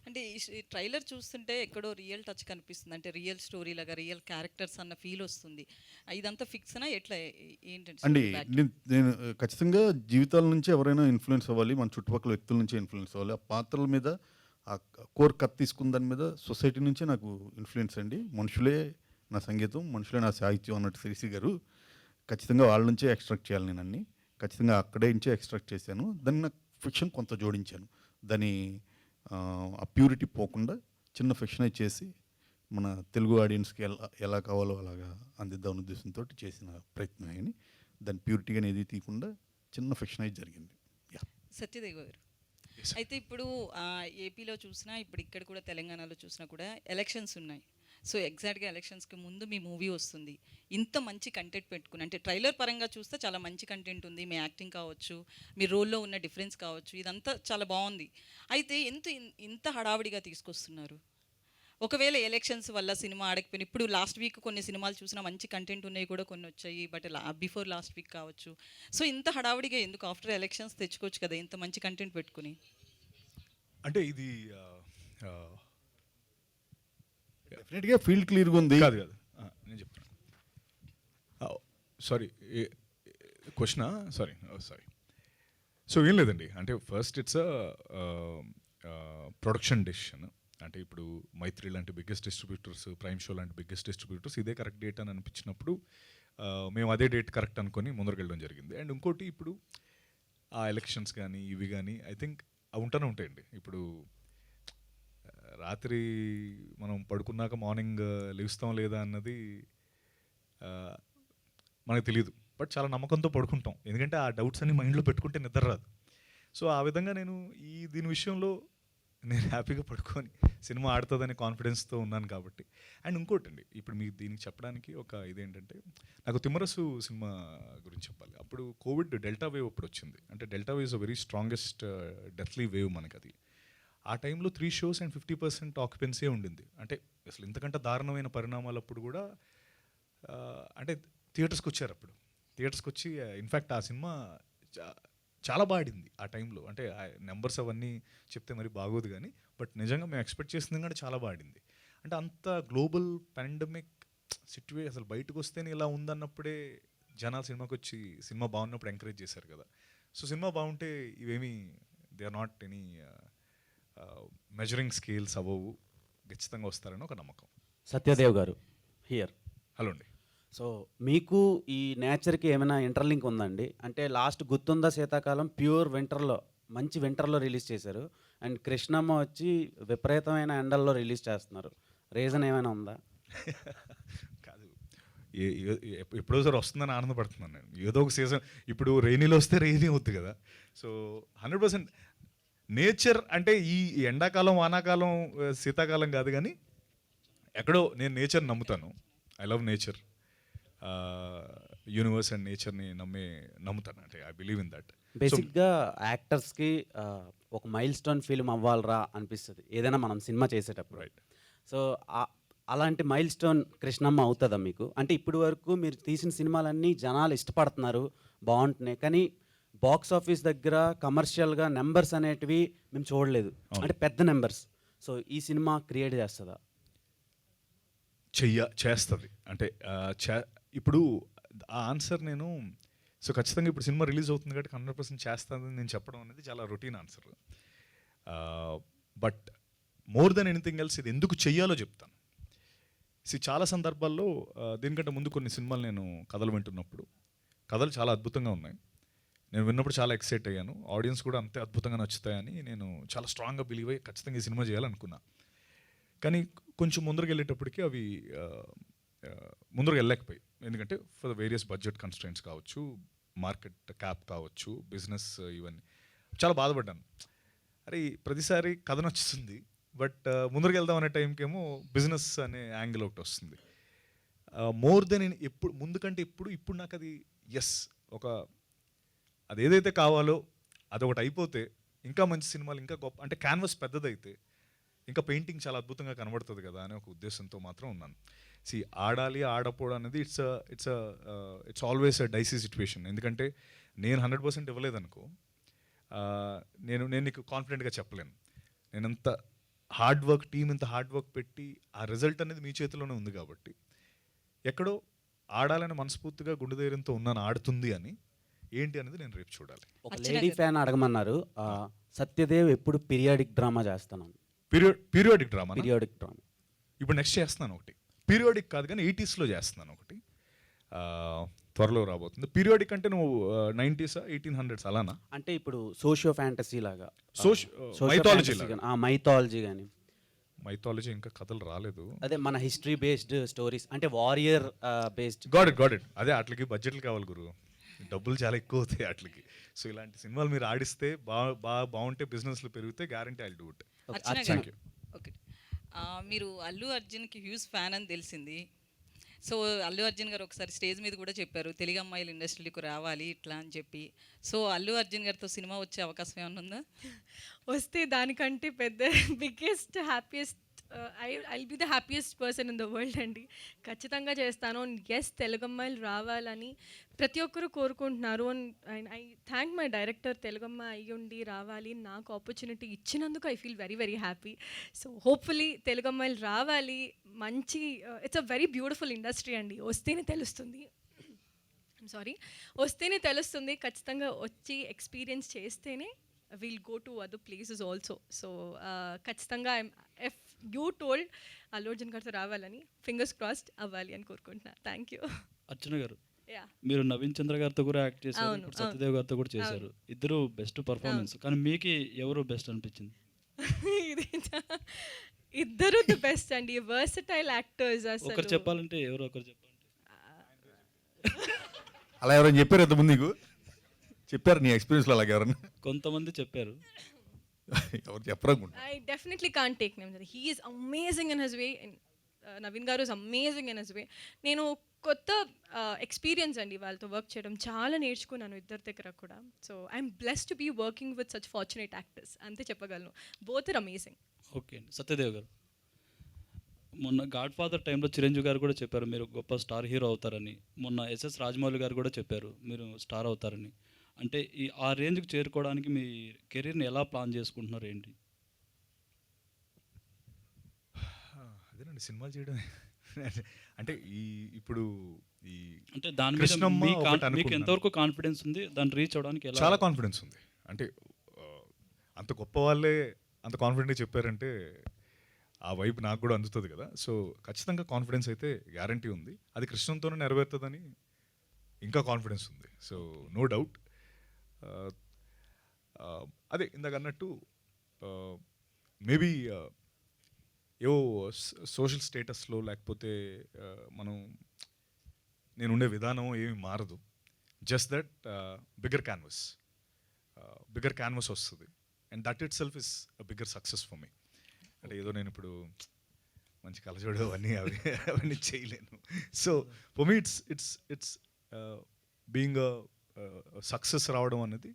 అంటే ఈ ట్రైలర్ చూస్తుంటే ఎక్కడో రియల్ టచ్ కనిపిస్తుంది, అంటే రియల్ స్టోరీ లాగా, రియల్ క్యారెక్టర్స్ అన్న ఫీల్ వస్తుంది. ఇదంతా ఫిక్స్నా ఎట్లా ఏంటంటే అండి? నేను ఖచ్చితంగా జీవితాల నుంచి ఎవరైనా ఇన్ఫ్లుయెన్స్ అవ్వాలి, మన చుట్టుపక్కల వ్యక్తుల నుంచి ఇన్ఫ్లుయెన్స్ అవ్వాలి. ఆ పాత్రల మీద ఆ కోర్ కథ తీసుకున్న దాని మీద సొసైటీ నుంచే నాకు ఇన్ఫ్లుయెన్స్ అండి. మనుషులే నా సంగీతం, మనుషులే నా సాహిత్యం అన్నట్టు శ్రీశ్రీ గారు. ఖచ్చితంగా వాళ్ళ నుంచే ఎక్స్ట్రాక్ట్ చేయాలి నేను అన్ని. ఖచ్చితంగా అక్కడే నుంచే ఎక్స్ట్రాక్ట్ చేశాను. దాన్ని నాకు ఫిక్షన్ కొంత జోడించాను. దాని ఆ ప్యూరిటీ పోకుండా చిన్న ఫిక్షనైజ్ చేసి మన తెలుగు ఆడియన్స్కి ఎలా కావాలో అలాగా అందిద్దామనే ఉద్దేశంతో చేసిన ప్రయత్నం అని దాని ప్యూరిటీ అనేది తీయకుండా చిన్న ఫిక్షనైజ్ జరిగింది. సత్యదేవ్ గారు, అయితే ఇప్పుడు ఏపీలో చూసినా ఇప్పుడు ఇక్కడ కూడా తెలంగాణలో చూసినా కూడా ఎలక్షన్స్ ఉన్నాయి. సో ఎగ్జాక్ట్గా ఎలక్షన్స్కి ముందు మీ మూవీ వస్తుంది. ఇంత మంచి కంటెంట్ పెట్టుకుని, అంటే ట్రైలర్ పరంగా చూస్తే చాలా మంచి కంటెంట్ ఉంది. మీ యాక్టింగ్ కావచ్చు, మీ రోల్లో ఉన్న డిఫరెన్స్ కావచ్చు, ఇదంతా చాలా బాగుంది. అయితే ఇంత హడావిడిగా తీసుకొస్తున్నారు. ఒకవేళ ఎలక్షన్స్ వల్ల సినిమా ఆడకపోయినా, ఇప్పుడు లాస్ట్ వీక్ కొన్ని సినిమాలు చూసినా మంచి కంటెంట్ ఉన్నాయి కూడా కొన్ని వచ్చాయి, బట్ బిఫోర్ లాస్ట్ వీక్ కావచ్చు. సో ఇంత హడావిడిగా ఎందుకు ఆఫ్టర్ ఎలక్షన్స్ తెచ్చుకోవచ్చు కదా ఇంత మంచి కంటెంట్ పెట్టుకుని? అంటే ఇది డెఫినెట్గా ఫీల్డ్ క్లియర్గా ఉంది. కాదు నేను చెప్తాను. సారీ, క్వశ్చనా? సారీ. సో ఏం లేదండి, అంటే ఫస్ట్ ఇట్స్ ప్రొడక్షన్ డెసిషన్. అంటే ఇప్పుడు మైత్రి లాంటి బిగ్గెస్ట్ డిస్ట్రిబ్యూటర్స్, ప్రైమ్ షో లాంటి బిగ్గెస్ట్ డిస్ట్రిబ్యూటర్స్ ఇదే కరెక్ట్ డేట్ అని అనిపించినప్పుడు మేము అదే డేట్ కరెక్ట్ అనుకొని ముందరకెళ్ళడం జరిగింది. అండ్ ఇంకోటి, ఇప్పుడు ఆ ఎలక్షన్స్ కానీ ఇవి కానీ ఐ థింక్ అవి ఉంటూనే ఉంటాయండి. ఇప్పుడు రాత్రి మనం పడుకున్నాక మార్నింగ్ లేస్తాం లేదా అన్నది మనకు తెలియదు, బట్ చాలా నమ్మకంతో పడుకుంటాం, ఎందుకంటే ఆ డౌట్స్ అన్ని మైండ్లో పెట్టుకుంటే నిద్ర రాదు. సో ఆ విధంగా నేను దీని విషయంలో నేను హ్యాపీగా పడుకొని సినిమా ఆడుతుందనే కాన్ఫిడెన్స్తో ఉన్నాను కాబట్టి. అండ్ ఇంకోటి అండి, ఇప్పుడు మీకు దీనికి చెప్పడానికి ఒక ఇదేంటంటే, నాకు తిమ్మరసు సినిమా గురించి చెప్పాలి. అప్పుడు కోవిడ్ డెల్టా వేవ్ అప్పుడు వచ్చింది. అంటే delta wave is a very strongest deathly wave మనకి. అది ఆ టైంలో 3 shows and 50% ఆక్యుపెన్సీ ఉండింది. అంటే అసలు ఇంతకంటే దారుణమైన పరిణామాలు అప్పుడు కూడా అంటే థియేటర్స్కి వచ్చారు. అప్పుడు థియేటర్స్కి వచ్చి ఇన్ఫ్యాక్ట్ ఆ సినిమా చాలా బాడింది ఆ టైంలో. అంటే నెంబర్స్ అవన్నీ చెప్తే మరి బాగోదు కానీ, బట్ నిజంగా మేము ఎక్స్పెక్ట్ చేసింది కంటే చాలా బాడింది. అంటే అంత గ్లోబల్ పాండమిక్ సిట్యువేషన్, అసలు బయటకు వస్తేనే ఇలా ఉందన్నప్పుడే జనాలు సినిమాకి వచ్చి సినిమా బాగున్నప్పుడు ఎంకరేజ్ చేశారు కదా. సో సినిమా బాగుంటే ఇవేమీ they are not any measuring scales అవ్వవు, ఖచ్చితంగా వస్తారని ఒక నమ్మకం. సత్యదేవ్ గారు హియర్. హలో అండి. సో మీకు ఈ నేచర్కి ఏమైనా ఇంటర్లింక్ ఉందండి? అంటే లాస్ట్ గుర్తుందా శీతాకాలం ప్యూర్ వింటర్లో, మంచి వింటర్లో రిలీజ్ చేశారు. అండ్ కృష్ణమ్మ వచ్చి విపరీతమైన ఎండల్లో రిలీజ్ చేస్తున్నారు. రీజన్ ఏమైనా ఉందా? కాదు, ఎప్పుడో సార్ వస్తుందని ఆనందపడుతున్నాను నేను. ఏదో ఒక సీజన్, ఇప్పుడు రెయినీలో వస్తే రెయినీ అవుద్ది కదా. సో 100% నేచర్ అంటే ఈ ఎండాకాలం, వానాకాలం, శీతాకాలం కాదు కానీ ఎక్కడో నేను నేచర్ నమ్ముతాను. I love nature, universe and నేచర్ని నమ్ముతాను. అంటే ఐ బిలీవ్ ఇన్ దట్. బేసిక్గా యాక్టర్స్కి ఒక మైల్ స్టోన్ ఫిల్మ్ అవ్వాలరా అనిపిస్తుంది ఏదైనా మనం సినిమా చేసేటప్పుడు. రైట్. సో అలాంటి మైల్ స్టోన్ కృష్ణమ్మ అవుతుందా మీకు? అంటే ఇప్పటి వరకు మీరు తీసిన సినిమాలన్నీ జనాలు ఇష్టపడుతున్నారు, బాగుంటున్నాయి, కానీ బాక్స్ ఆఫీస్ దగ్గర కమర్షియల్గా నెంబర్స్ అనేటివి మేము చూడలేదు, అంటే పెద్ద నెంబర్స్. సో ఈ సినిమా క్రియేట్ చేస్తుందా? చేస్తుంది. అంటే ఇప్పుడు ఆ ఆన్సర్ నేను, సో ఖచ్చితంగా ఇప్పుడు సినిమా రిలీజ్ అవుతుంది కాబట్టి 100% చేస్తుందని నేను చెప్పడం అనేది చాలా routine answer. But more than anything else ఇది ఎందుకు చెయ్యాలో చెప్తాను. చాలా సందర్భాల్లో దీనికంటే ముందు కొన్ని సినిమాలు నేను కథలు వింటున్నప్పుడు కథలు చాలా అద్భుతంగా ఉన్నాయి. నేను విన్నప్పుడు చాలా ఎక్సైట్ అయ్యాను. ఆడియన్స్ కూడా అంతే అద్భుతంగా నచ్చుతాయని నేను చాలా స్ట్రాంగ్గా బిలీవ్ అయ్యి ఖచ్చితంగా ఈ సినిమా చేయాలనుకున్నా. కానీ కొంచెం ముందరకు వెళ్ళేటప్పటికి అవి ముందరకు వెళ్ళలేకపోయి. ఎందుకంటే for the various budget constraints కావచ్చు, మార్కెట్ క్యాప్ కావచ్చు, బిజినెస్, ఇవన్నీ చాలా బాధపడ్డాను. అరే ప్రతిసారి కథ నచ్చుతుంది, బట్ ముందరకు వెళ్దాం అనే టైంకేమో బిజినెస్ అనే యాంగిల్ ఒకటి వస్తుంది. మోర్ దెన్ ఎప్పుడు ముందు కంటే ఇప్పుడు నాకు అది ఒక అది ఏదైతే కావాలో అదొకటి అయిపోతే ఇంకా మంచి సినిమాలు, ఇంకా గొప్ప, అంటే క్యాన్వాస్ పెద్దదైతే ఇంకా పెయింటింగ్ చాలా అద్భుతంగా కనబడుతుంది కదా అనే ఒక ఉద్దేశంతో మాత్రం ఉన్నాను. ఆడాలి ఆడపోవడం అనేది it's always a dicey situation. ఎందుకంటే నేను 100% ఇవ్వలేదనుకో, నేను నీకు కాన్ఫిడెంట్గా చెప్పలేను. నేను అంత హార్డ్ వర్క్, టీం ఇంత హార్డ్ వర్క్ పెట్టి ఆ రిజల్ట్ అనేది మీ చేతిలోనే ఉంది కాబట్టి ఎక్కడో ఆడాలని మనస్ఫూర్తిగా గుండె ధైర్యంతో ఉన్నాను, ఆడుతుంది అని. ఏంటి అనేది నేను రేపు చూడాలి. ఒక లేడీ ఫ్యాన్ అడగమన్నారు, సత్యదేవ్ ఎప్పుడు పీరియాడిక్ డ్రామా చేస్తాను? పీరియాడిక్ డ్రామా ఇప్పుడు నెక్స్ట్ చేస్తున్నాను ఒకటి. పీరియాడిక్ కాదు కానీ 80s చేస్తున్నాను ఒకటి. త్వరలో రాబోతుంది. పీరియాడిక్ అంటే నువ్వు 90s 1800s అలానా? అంటే ఇప్పుడు సోషియో ఫ్యాంటసీ లాగా మైథాలజీ మైథాలజీ కానీ మైథాలజీ ఇంకా కథలు రాలేదు. అదే మన హిస్టరీ బేస్డ్ స్టోరీస్ అంటే వారియర్ బేస్డ్. గాడ్ ఇట్ అదే వాటికి బడ్జెట్లు కావాలి గురు, డబ్బులు చాలా ఎక్కువ అవుతాయి వాటికి. సో ఇలాంటి సినిమాలు మీరు ఆడిస్తే బాగుంటే బిజినెస్లు పెరిగితే guarantee I do it. Archana thank గారు, యూ. ఓకే. మీరు అల్లు అర్జున్కి హ్యూజ్ ఫ్యాన్ అని తెలిసింది. సో అల్లు అర్జున్ గారు ఒకసారి స్టేజ్ మీద కూడా చెప్పారు తెలుగు అమ్మాయిలు ఇండస్ట్రీకి రావాలి ఇట్లా అని చెప్పి. సో అల్లు అర్జున్ గారితో సినిమా వచ్చే అవకాశం ఏమైనా ఉందా? వస్తే దానికంటే పెద్ద biggest happiest I be the happiest person in the world అండి. ఖచ్చితంగా చేస్తాను. ఎస్, తెలుగు అమ్మాయిలు రావాలని ప్రతి ఒక్కరు కోరుకుంటున్నారు. And I thank my director, తెలుగమ్మ అయ్యుండి రావాలి నాకు ఆపర్చునిటీ ఇచ్చినందుకు I feel very very happy. So hopefully Telugu అమ్మాయిలు రావాలి. మంచి it's a very beautiful industry అండి. వస్తేనే తెలుస్తుంది, వస్తేనే తెలుస్తుంది. ఖచ్చితంగా వచ్చి ఎక్స్పీరియన్స్ చేస్తేనే will go to other places also. So ఖచ్చితంగా if you told Allu Arjun గారితో రావాలని, ఫింగర్స్ క్రాస్డ్ అవ్వాలి అని కోరుకుంటున్నాను. Thank you. అర్చన గారు, మీరు నవీన్ చంద్ర గారితో కూడా యాక్ట్ చేశారు, ఇప్పుడు సత్యదేవ్ గారితో కూడా చేశారు. ఇద్దరు బెస్ట్ పర్ఫార్మెన్స్, కానీ మీకు ఎవరు బెస్ట్ అనిపించింది? ఇద్దరు ది బెస్ట్ అండి, వర్సటైల్ యాక్టర్స్. ఒకరు చెప్పాలంటే ఎవరు? ఒకరు చెప్పాలంటే అలా ఎవరైనా చెప్పారు ఇంతకుముందు నీకు? చెప్పారు నీ ఎక్స్పీరియన్స్లో అలాగే ఎవరన్నా? కొంతమంది చెప్పారు, ఎవరు చెప్పరనుకుంటా. I definitely can't take names. He is amazing in his way. Naveen గారు is amazing in his way. నేను కొత్త ఎక్స్పీరియన్స్ అండి వాళ్ళతో వర్క్ చేయడం, చాలా నేర్చుకున్నాను ఇద్దరి దగ్గర కూడా. So I'm blessed to be working with such fortunate actors, అంతే చెప్పగలను. Both are amazing. ఓకే అండి. సత్యదేవ్ గారు, మొన్న గాడ్ ఫాదర్ టైంలో చిరంజీవి గారు కూడా చెప్పారు మీరు గొప్ప స్టార్ హీరో అవుతారని. మొన్న ఎస్ఎస్ రాజమౌళి గారు కూడా చెప్పారు మీరు స్టార్ అవుతారని. అంటే ఆ రేంజ్కి చేరుకోవడానికి మీ కెరీర్ని ఎలా ప్లాన్ చేసుకుంటున్నారు ఏంటి? అదేనండి సినిమాలు చేయడం. అంటే ఇప్పుడు ఈ అంటే దాని మీద మీకు ఎంతవరకు కాన్ఫిడెన్స్ ఉంది? దాన్ని రీచ్ అవ్వడానికి చాలా కాన్ఫిడెన్స్ ఉంది. అంటే అంత గొప్ప వాళ్ళే అంత కాన్ఫిడెంట్గా చెప్పారంటే ఆ వైపు నాకు కూడా అందుతుంది కదా. సో ఖచ్చితంగా కాన్ఫిడెన్స్ అయితే గ్యారంటీ ఉంది. అది కృష్ణంతోనే నెరవేరుతుందని ఇంకా కాన్ఫిడెన్స్ ఉంది. So no doubt. అదే ఇందాక అన్నట్టు మేబీ ఏవో సోషల్ స్టేటస్లో లేకపోతే మనం నేనుండే విధానం ఏమి మారదు. జస్ట్ దట్ బిగ్గర్ క్యాన్వస్ వస్తుంది. And that it self is a bigger success for me. అంటే ఏదో నేను ఇప్పుడు మంచి కలజోడు అవన్నీ చేయలేను. So for me it's being success రావడం అనేది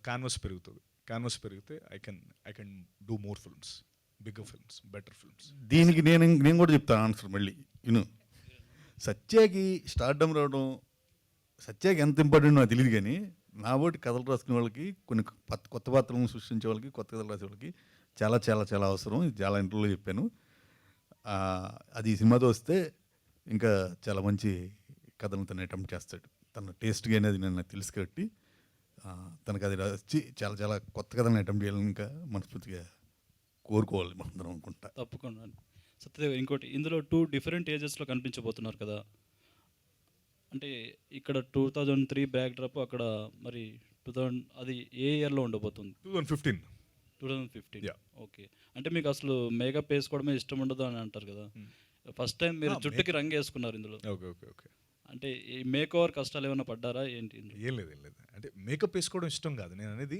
క్యాన్వస్ పెరుగుతుంది. క్యాన్వస్ పెరిగితే I can do more films, bigger films, better films. దీనికి నేను కూడా చెప్తాను ఆన్సర్ మళ్ళీ. సత్యాకి స్టార్డమ్ రావడం, సత్యాకి ఎంత ఇంపార్టెంట్ నాకు తెలియదు, కానీ నా బోటి కథలు రాసుకునే వాళ్ళకి, కొన్ని కొత్త పాత్రలను సృష్టించే వాళ్ళకి, కొత్త కథలు రాసే వాళ్ళకి చాలా చాలా చాలా అవసరం. ఇది చాలా ఇంటర్వ్యూలో చెప్పాను. అది ఈ సినిమాతో వస్తే ఇంకా చాలా మంచి కథలను తను అటెంప్ట్ చేస్తాడు. తన టేస్ట్గా అనేది నేను నాకు తెలుసు కాబట్టి తనకు అది వచ్చి చాలా చాలా కొత్త కథలను అటెంప్ట్ చేయాలని ఇంకా మనస్ఫూర్తిగా కోరుకోవాలి మనందరం అనుకుంటా. తప్పకుండా. సత్యదేవ్, ఇంకోటి, ఇందులో 2 డిఫరెంట్ ఏజెస్లో కనిపించబోతున్నారు కదా. అంటే ఇక్కడ 2003 బ్యాక్ డ్రాప్, అక్కడ మరి 2000, అది ఏ ఇయర్లో ఉండబోతుంది? 2015. ఓకే. అంటే మీకు అసలు మేకప్ వేసుకోవడమే ఇష్టం ఉండదు అని అంటారు కదా. ఫస్ట్ టైం మీరు జుట్టుకి రంగు వేసుకున్నారు ఇందులో. ఓకే. అంటే ఈ మేక్ ఓవర్ కష్టాలు ఏమైనా పడ్డారా ఏంటి? ఏం లేదు. అంటే మేకప్ వేసుకోవడం ఇష్టం కాదు నేను అనేది.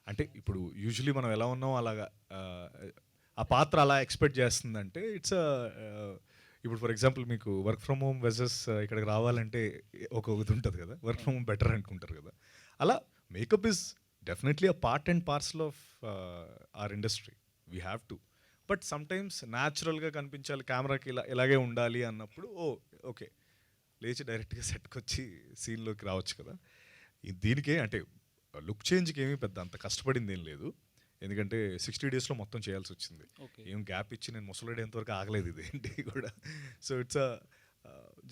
అంటే ఇప్పుడు యూజువలీ మనం ఎలా ఉన్నాం అలాగా ఆ పాత్ర అలా ఎక్స్పెక్ట్ చేస్తుందంటే ఇట్స్ ఇప్పుడు ఫర్ ఎగ్జాంపుల్ మీకు వర్క్ ఫ్రమ్ హోమ్ వెసెస్ ఇక్కడికి రావాలంటే ఒక ఇది ఉంటుంది కదా, వర్క్ ఫ్రమ్ హోమ్ బెటర్ అనుకుంటారు కదా. అలా makeup is definitely a part and parcel of our industry. We have to. But sometimes న్యాచురల్గా కనిపించాలి, కెమెరాకి ఇలాగే ఉండాలి అన్నప్పుడు ఓకే లేచి డైరెక్ట్గా సెట్కి వచ్చి సీన్లోకి రావచ్చు కదా. దీనికే అంటే లుక్ చేంజ్కి ఏమీ పెద్ద అంత కష్టపడింది ఏం లేదు. ఎందుకంటే 60 daysలో మొత్తం చేయాల్సి వచ్చింది. ఏం గ్యాప్ ఇచ్చి నేను ముసలాడేంతవరకు ఆగలేదు ఇది ఏంటి కూడా. సో ఇట్స్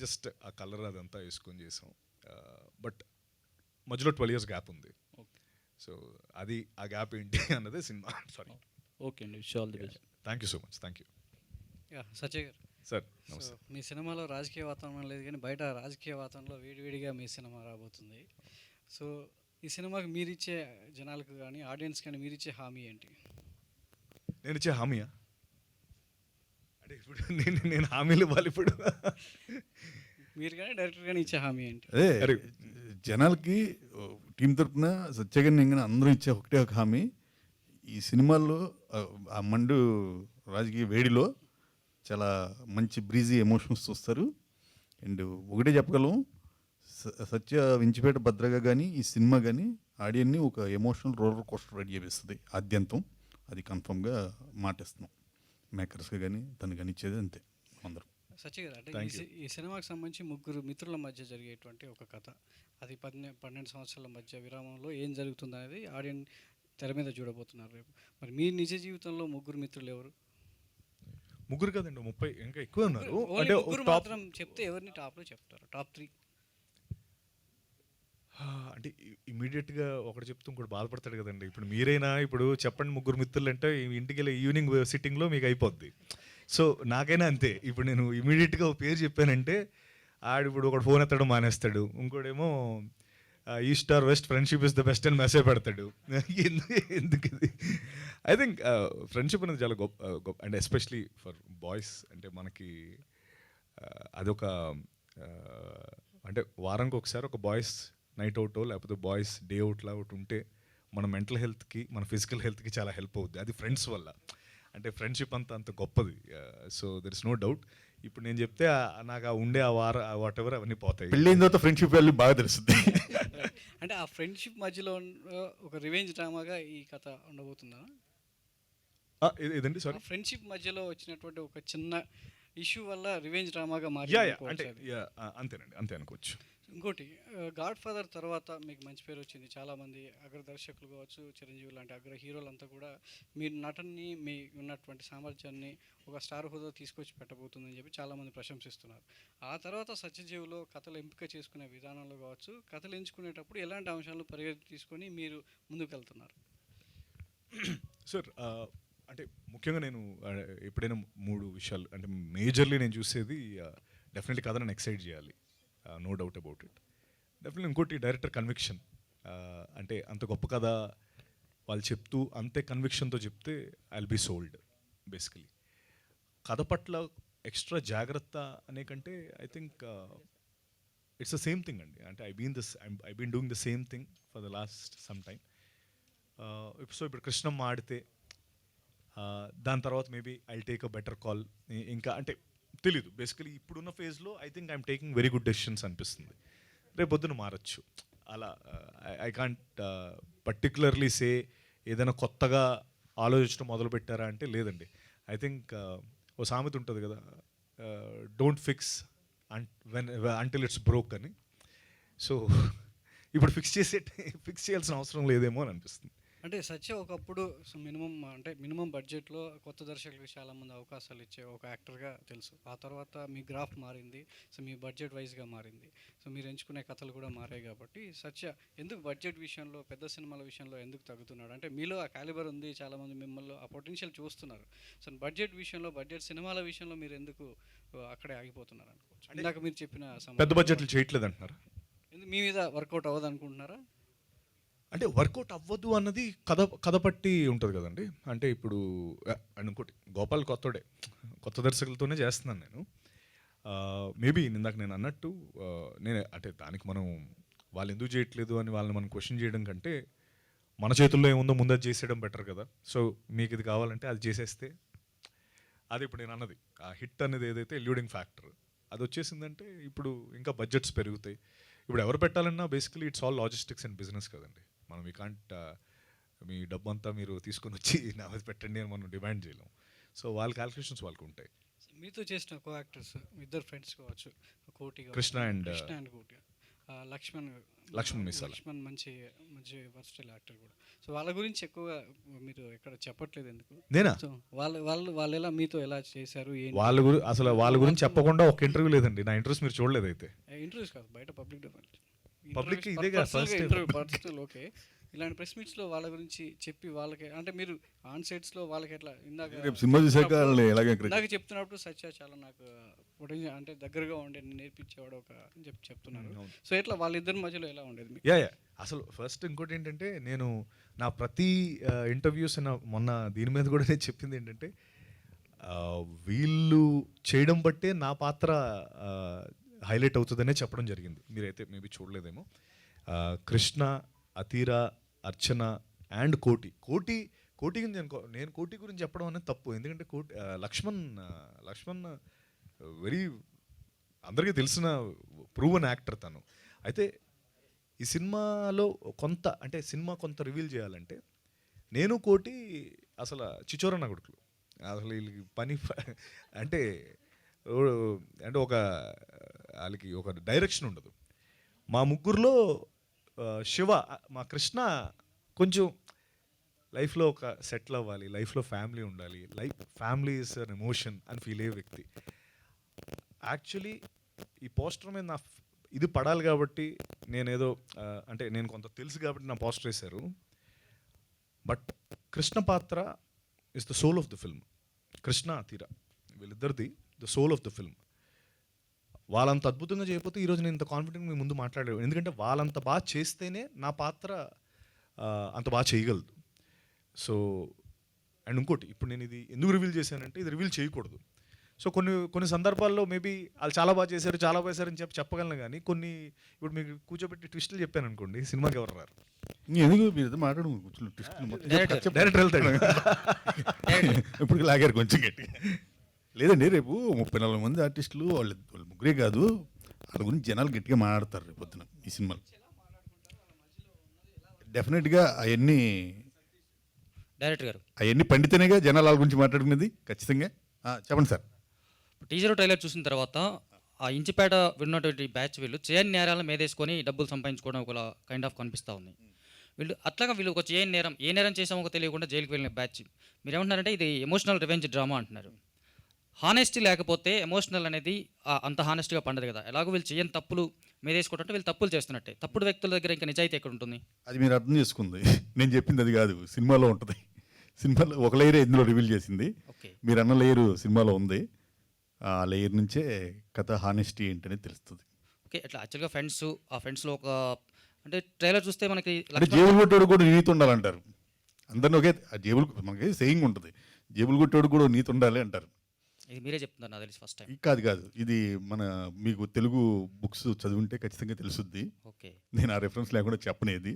జస్ట్ ఆ కలర్ అదంతా వేసుకొని చేసాం. బట్ మధ్యలో 12 years గ్యాప్ ఉంది. సో అది ఆ గ్యాప్ ఏంటి అన్నదే సినిమా. సారీ. ఓకే అండి. Wish all the best. Thank you so much. Thank you. Satya garu, sir so మీ సినిమాలో రాజకీయ వాతావరణం లేదు కానీ బయట రాజకీయ వాతావరణంలో వేడివేడిగా మీ సినిమా రాబోతుంది. సో ఈ సినిమాకి మీరిచ్చే జనాలకు కానీ ఆడియన్స్ కానీ మీరిచ్చే హామీ ఏంటి? నేను ఇచ్చే హామీయా? అంటే ఇప్పుడు నేను హామీలు ఇవ్వాలి ఇప్పుడు. మీరు కానీ డైరెక్టర్ కానీ ఇచ్చే హామీ ఏంటి? అదే జనాలకి టీం తరపున సత్యగా నేను అందరూ ఇచ్చే ఒకటే ఒక హామీ, ఈ సినిమాల్లో ఆ మండు రాజకీయ వేడిలో చాలా మంచి బ్రీజీ ఎమోషన్స్ చూస్తారు. అండ్ ఒకటే చెప్పగలం, సత్య వించిపేట భద్రగా కానీ ఈ సినిమా కానీ ఆడియన్ని ఒక ఎమోషనల్ రోలర్ కోస్టర్ రెడీ చేపిస్తుంది ఆద్యంతం. అది కన్ఫర్మ్గా మాటిస్తున్నాం మేకర్స్గా కానీ తను కానీ ఇచ్చేది అంతే అందరం. సత్య గారు, అంటే ఈ సినిమాకి సంబంధించి ముగ్గురు మిత్రుల మధ్య జరిగేటువంటి ఒక కథ, అది 12 సంవత్సరాల మధ్య విరామంలో ఏం జరుగుతుంది అనేది ఆడియన్స్ తెర మీద చూడబోతున్నారు రేపు. మరి మీ నిజ జీవితంలో ముగ్గురు మిత్రులు ఎవరు? ముగ్గురు కదండి, 30 ఇంకా ఎక్కువ ఉన్నారు. అంటే ముగ్గురు మాత్రం చెప్తే ఎవరిని టాప్లో చెప్తారు? టాప్ 3 అంటే ఇమీడియట్గా ఒకటి చెప్తూ ఇంకోటి బాధపడతాడు కదండి. ఇప్పుడు మీరైనా ఇప్పుడు చెప్పండి ముగ్గురు మిత్రులు అంటే ఇంటికి వెళ్ళి ఈవినింగ్ సిట్టింగ్లో మీకు అయిపోద్ది. సో నాకైనా అంతే. ఇప్పుడు నేను ఇమీడియట్గా ఒక పేరు చెప్పానంటే ఇప్పుడు ఒకటి ఫోన్ ఎత్తడం మానేస్తాడు, ఇంకోటేమో east or west friendship is the best అని మెసేజ్ పెడతాడు. ఎందుకు ఇది? ఐ థింక్ ఫ్రెండ్షిప్ అనేది చాలా గొప్ప అండ్ ఎస్పెషలీ ఫర్ బాయ్స్. అంటే మనకి అదొక అంటే వారానికి ఒకసారి ఒక బాయ్స్ నైట్ అవుటో లేకపోతే బాయ్స్ డే అవుట్లా ఒకటి ఉంటే మన మెంటల్ హెల్త్కి మన ఫిజికల్ హెల్త్కి చాలా హెల్ప్ అవుద్ది. అది ఫ్రెండ్స్ వల్ల. అంటే ఫ్రెండ్షిప్ అంత గొప్పది. So there is no doubt. ఇప్పుడు నేను చెప్తే నాకు ఆ ఉండే ఆ వాట్ ఎవర్ అవన్నీ పోతాయి. పెళ్ళైన తర్వాత ఫ్రెండ్షిప్ వాల్యూ బాగా తెలుస్తుంది. అంటే ఆ ఫ్రెండ్షిప్ మధ్యలో ఒక రివెంజ్ డ్రామాగా ఈ కథ ఉండబోతుందా? ఇదండి సారీ, ఫ్రెండ్షిప్ మధ్యలో వచ్చినటువంటి ఒక చిన్న ఇష్యూ వల్ల రివెంజ్ డ్రామాగా అంటే అంతేనండి, అంతే అనుకోవచ్చు. ఇంకోటి, గాడ్ ఫాదర్ తర్వాత మీకు మంచి పేరు వచ్చింది. చాలామంది అగ్ర దర్శకులు కావచ్చు, చిరంజీవి లాంటి అగ్ర హీరోలంతా కూడా మీ నటనని, మీ ఉన్నటువంటి సామర్థ్యాన్ని ఒక స్టార్ హోదా తీసుకొచ్చి పెట్టబోతుందని చెప్పి చాలామంది ప్రశంసిస్తున్నారు. ఆ తర్వాత సత్యజీవులో కథలు ఎంపిక చేసుకునే విధానంలో కావచ్చు, కథలు ఎంచుకునేటప్పుడు ఎలాంటి అంశాలను పరిగణన తీసుకొని మీరు ముందుకు వెళ్తున్నారు? సార్ అంటే ముఖ్యంగా నేను ఎప్పుడైనా 3 విషయాలు అంటే మేజర్లీ నేను చూసేది డెఫినెట్లీ కథ నన్ను ఎక్సైట్ చేయాలి, no doubt about it. Definitely ఇంకోటి డైరెక్టర్ కన్విక్షన్. అంటే అంత గొప్ప కథ వాళ్ళు చెప్తూ అంతే కన్విక్షన్తో చెప్తే I will be sold. Basically కథ పట్ల ఎక్స్ట్రా జాగ్రత్త అనే కంటే I think it's the same thing అండి. అంటే I been doing the same thing for the last some time. So ఇప్పుడు కృష్ణమ్మ ఆడితే దాని తర్వాత maybe I take a better call. ఇంకా అంటే తెలీదు. బేసికలీ ఇప్పుడున్న ఫేజ్లో I think I'm taking very good decisions అనిపిస్తుంది. రేపు పొద్దున మారచ్చు. అలా ఐ కాంట్ పర్టికులర్లీ సే ఏదైనా కొత్తగా ఆలోచించడం మొదలు పెట్టారా అంటే లేదండి. ఐ థింక్ ఓ సామెత ఉంటుంది కదా, don't fix until it's broke అని. సో ఇప్పుడు ఫిక్స్ చేయాల్సిన అవసరం లేదేమో అని అనిపిస్తుంది. అంటే సత్య ఒకప్పుడు మినిమం బడ్జెట్లో కొత్త దర్శకులకు చాలామంది అవకాశాలు ఇచ్చే ఒక యాక్టర్గా తెలుసు. ఆ తర్వాత మీ గ్రాఫ్ మారింది, సో మీ బడ్జెట్ వైజ్గా మారింది, సో మీరు ఎంచుకునే కథలు కూడా మారాయి. కాబట్టి సత్య ఎందుకు బడ్జెట్ విషయంలో, పెద్ద సినిమాల విషయంలో ఎందుకు తగ్గుతున్నాడు? అంటే మీలో ఆ క్యాలిబర్ ఉంది, చాలామంది మిమ్మల్ని ఆ పొటెన్షియల్ చూస్తున్నారు. సో బడ్జెట్ విషయంలో, బడ్జెట్ సినిమాల విషయంలో మీరు ఎందుకు అక్కడే ఆగిపోతున్నారు అనుకోవచ్చు? ఇందాక మీరు చెప్పిన పెద్ద బడ్జెట్లు చేయట్లేదు అంటున్నారా? మీ మీద వర్కౌట్ అవ్వదు అనుకుంటున్నారా? అంటే వర్కౌట్ అవ్వదు అన్నది కథ పట్టి ఉంటుంది కదండి. అంటే ఇప్పుడు ఇంకోటి గోపాల్ కొత్త దర్శకులతోనే చేస్తున్నాను నేను. మేబీ ఇందాక నేను అన్నట్టు నేనే అంటే దానికి మనం వాళ్ళు ఎందుకు చేయట్లేదు అని వాళ్ళని మనం క్వశ్చన్ చేయడం కంటే మన చేతుల్లో ఏముందో ముందు అది చేసేయడం బెటర్ కదా. సో మీకు ఇది కావాలంటే అది చేసేస్తే, అది ఇప్పుడు నేను అన్నది ఆ హిట్ అనేది ఏదైతే ఎల్యూడింగ్ ఫ్యాక్టర్ అది వచ్చేసిందంటే ఇప్పుడు ఇంకా బడ్జెట్స్ పెరుగుతాయి. ఇప్పుడు ఎవరు పెట్టాలన్నా basically it's all logistics and business కదండి. మనం వీ కాంట్ మీ డబ్బు అంతా మీరు తీసుకొని వచ్చి నా మీద పెట్టండి అని మనం డిమాండ్ చేయలేం. సో వాళ్ళ క్యాల్కులేషన్స్ వాళ్ళకు ఉంటాయి. మీతో చేసిన కో యాక్టర్స్ ఇద్దరు ఫ్రెండ్స్ కావచ్చు, కోటి కృష్ణ అండ్ కోటి, లక్ష్మణ్ మంచి వర్స్టైల్ యాక్టర్ కూడా. సో వాళ్ళ గురించి ఎక్కువగా మీరు ఎక్కడ చెప్పట్లేదు ఎందుకు? నేనా? సో వాళ్ళు ఎలా మీతో ఎలా చేశారు? వాళ్ళ గురించి చెప్పకుండా ఒక ఇంటర్వ్యూ లేదండి. నా ఇంటర్వ్యూస్ మీరు చూడలేదు అయితే? ఇంటర్వ్యూస్ కాదు, బయట పబ్లిక్ ఇదే కదా ఫస్ట్ పర్సనల్. ఓకే, ఇలాంటి ప్రెస్ మీట్స్లో వాళ్ళ గురించి చెప్పి వాళ్ళకి అంటే మీరు ఆన్ సెట్స్లో వాళ్ళకి ఎట్లా ఇందాక రేపు సినిమా చూసాక వాళ్ళని ఎలాగ ఇందాక చెప్తున్నప్పుడు సత్య చాలా నాకు పొటెన్షియల్ అంటే దగ్గరగా ఉండే నేర్పించేవాడు ఒక అని చెప్తున్నారు. సో ఎట్లా వాళ్ళిద్దరి మధ్యలో ఎలా ఉండేది మీకు? యా అసలు ఫస్ట్ ఇంకోటి ఏంటంటే నేను నా ప్రతి ఇంటర్వ్యూస్ మొన్న దీని మీద కూడా నేను చెప్పింది ఏంటంటే వీళ్ళు చేయడం బట్టే నా పాత్ర హైలైట్ అవుతుందనే చెప్పడం జరిగింది. మీరైతే మేబీ చూడలేదేమో. కృష్ణ, అతీరా, అర్చన అండ్ కోటి గురించి నేను కోటి గురించి చెప్పడం అనేది తప్పు. ఎందుకంటే లక్ష్మణ్ వెరీ అందరికీ తెలిసిన ప్రూవన్ యాక్టర్ తను. అయితే ఈ సినిమాలో సినిమా కొంత రివీల్ చేయాలంటే నేను కోటి అసలు చిచోరన్న కొడుకులు. అసలు వీళ్ళకి పని అంటే ఒక వాళ్ళకి ఒక డైరెక్షన్ ఉండదు. మా ముగ్గురులో శివ, మా కృష్ణ కొంచెం లైఫ్లో ఒక సెటిల్ అవ్వాలి, లైఫ్లో ఫ్యామిలీ ఉండాలి, ఫ్యామిలీ ఇస్ అన్ ఎమోషన్ అని ఫీల్ అయ్యే వ్యక్తి. యాక్చువల్లీ ఈ పోస్టర్ మీద ఇది పడాలి కాబట్టి నేనేదో నేను కొంత తెలుసు కాబట్టి నా పోస్టర్ వేశారు. బట్ కృష్ణ పాత్ర is the soul of the film. Krishna, Athira వీళ్ళిద్దరిది the soul of the film. వాళ్ళంత అద్భుతంగా చేయకపోతే ఈరోజు నేను ఇంత కాన్ఫిడెంట్ మీ ముందు మాట్లాడేవాడు. ఎందుకంటే వాళ్ళంత బాగా చేస్తేనే నా పాత్ర అంత బాగా చేయగలదు. సో అండ్ ఇంకోటి, ఇప్పుడు నేను ఇది ఎందుకు రివీల్ చేశానంటే ఇది రివీల్ చేయకూడదు. సో కొన్ని సందర్భాల్లో మేబీ వాళ్ళు చాలా బాగా చేశారని చెప్పగలను. కానీ ఇప్పుడు మీకు కూర్చోబెట్టి ట్విస్టులు చెప్పాను అనుకోండి, సినిమాకి ఎవరు రారు. ఎందుకు మీరు మాట్లాడు డైరెక్టర్ వెళ్తాడు. ఇప్పుడు లాగారు కొంచెం గట్టి. లేదండి, రేపు 34 మంది ఆర్టిస్టులు వాళ్ళు ముగ్గురే కాదు, వాళ్ళ గురించి జనాలు గట్టిగా మాట్లాడతారు రేపు పొద్దున ఈ సినిమాలో. డెఫినెట్గా అవన్నీ డైరెక్టర్ గారు అవన్నీ పండితేనేగా జనాలు వాళ్ళ గురించి మాట్లాడుకునేది. ఖచ్చితంగా చెప్పండి సార్. టీజర్ ట్రైలర్ చూసిన తర్వాత ఆ ఇంచిపేట విన్నటువంటి బ్యాచ్ వీళ్ళు చేయని నేరాలను మేదేసుకొని డబ్బులు సంపాదించుకోవడం ఒక కైండ్ ఆఫ్ కనిపిస్తూ ఉంది. వీళ్ళు ఒక ఏ నేరం చేసామో తెలియకుండా జైలుకి వెళ్ళిన బ్యాచ్. మీరు ఏమంటున్నారంటే ఇది ఎమోషనల్ రివెంజ్ డ్రామా అంటున్నారు. హానెస్టీ లేకపోతే ఎమోషనల్ అనేది అంత హానెస్ట్గా పండదు కదా. ఎలాగో వీళ్ళు చేయని తప్పులు మేదేసుకోవటంటే వీళ్ళు తప్పులు చేస్తున్నట్టే. తప్పుడు వ్యక్తుల దగ్గర ఇంకా నిజాయితీ ఎక్కడ ఉంటుంది? అది మీరు అర్థం చేసుకుంది. నేను చెప్పింది అది కాదు, సినిమాలో ఉంటుంది. సినిమాలో ఒక లేయరే ఇందులో రివీల్ చేసింది. మీరు అన్న లేయరు సినిమాలో ఉంది. ఆ లేయర్ నుంచే కథ హానెస్టీ ఏంటనే తెలుస్తుంది. ఓకే, అట్లా యాక్చువల్గా ఫ్రెండ్స్లో ఒక అంటే ట్రైలర్ చూస్తే మనకి జేబులు కొట్టేవాడు కూడా నీతి ఉండాలంటారు. అందరినీ ఒకే జేబులు మనకి సేయింగ్ ఉంటుంది, జేబులు కొట్టేవాడు కూడా నీతి ఉండాలి అంటారు. ఇది మీరే చెప్తున్నారు నాకు తెలిసి ఫస్ట్ టైం. కాదు, ఇది మీకు తెలుగు బుక్స్ చదివింటే ఖచ్చితంగా తెలుసుద్ది. ఓకే, నేను ఆ రెఫరెన్స్ లేకుండా చెప్పనేది